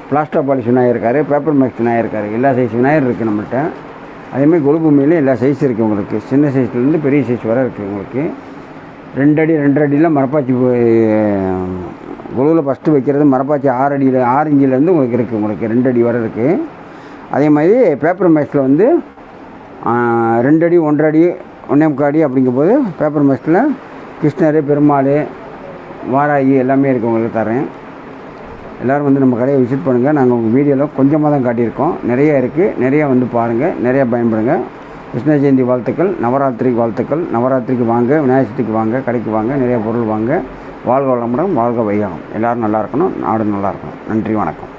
பிளாஸ்டர் பாலிஷ் விநாயகர் இருக்கார், பேப்பர் மேக்ஸ் விநாயகர் இருக்கார். எல்லா சைஸ் விநாயகர் இருக்குது நம்மள்கிட்ட. அதேமாதிரி கொலு பொம்மையிலையும் எல்லா சைஸ் இருக்குது உங்களுக்கு. சின்ன சைஸ்லேருந்து பெரிய சைஸ் வரை இருக்குது உங்களுக்கு. 2 அடி 2 அடியில் மரப்பாச்சி கொலுவில் ஃபஸ்ட்டு வைக்கிறது மரப்பாச்சி 6 அடியில் 6 இன்ச்சிலேருந்து உங்களுக்கு இருக்குது. உங்களுக்கு 2 அடி வரை இருக்குது. அதே மாதிரி பேப்பர் மேக்ஸில் வந்து 2 அடி 1.5 அடி 1.25 அடி அப்படிங்கும்போது பேப்பர் மேக்ஸில் கிருஷ்ணர், பெருமாள், வாராகி எல்லாமே இருக்குது உங்களுக்கு தரேன். எல்லோரும் வந்து நம்ம கடையை விசிட் பண்ணுங்கள். நாங்கள் உங்கள் வீடியோவில் கொஞ்சமாக தான் காட்டியிருக்கோம். நிறைய இருக்குது. நிறையா வந்து பாருங்கள், நிறையா பயன்படுங்க. கிருஷ்ண ஜெயந்தி வாழ்த்துக்கள், நவராத்திரிக்கு வாழ்த்துக்கள். நவராத்திரிக்கு வாங்க, விநாயகர் சதுர்த்திக்கு வாங்க, கடைக்கு வாங்க, நிறைய பொருள் வாங்க. வாழ்க வளமுடன், வாழ்க வையகம். எல்லோரும் நல்லா இருக்கணும், நாடு நல்லா இருக்கணும். நன்றி, வணக்கம்.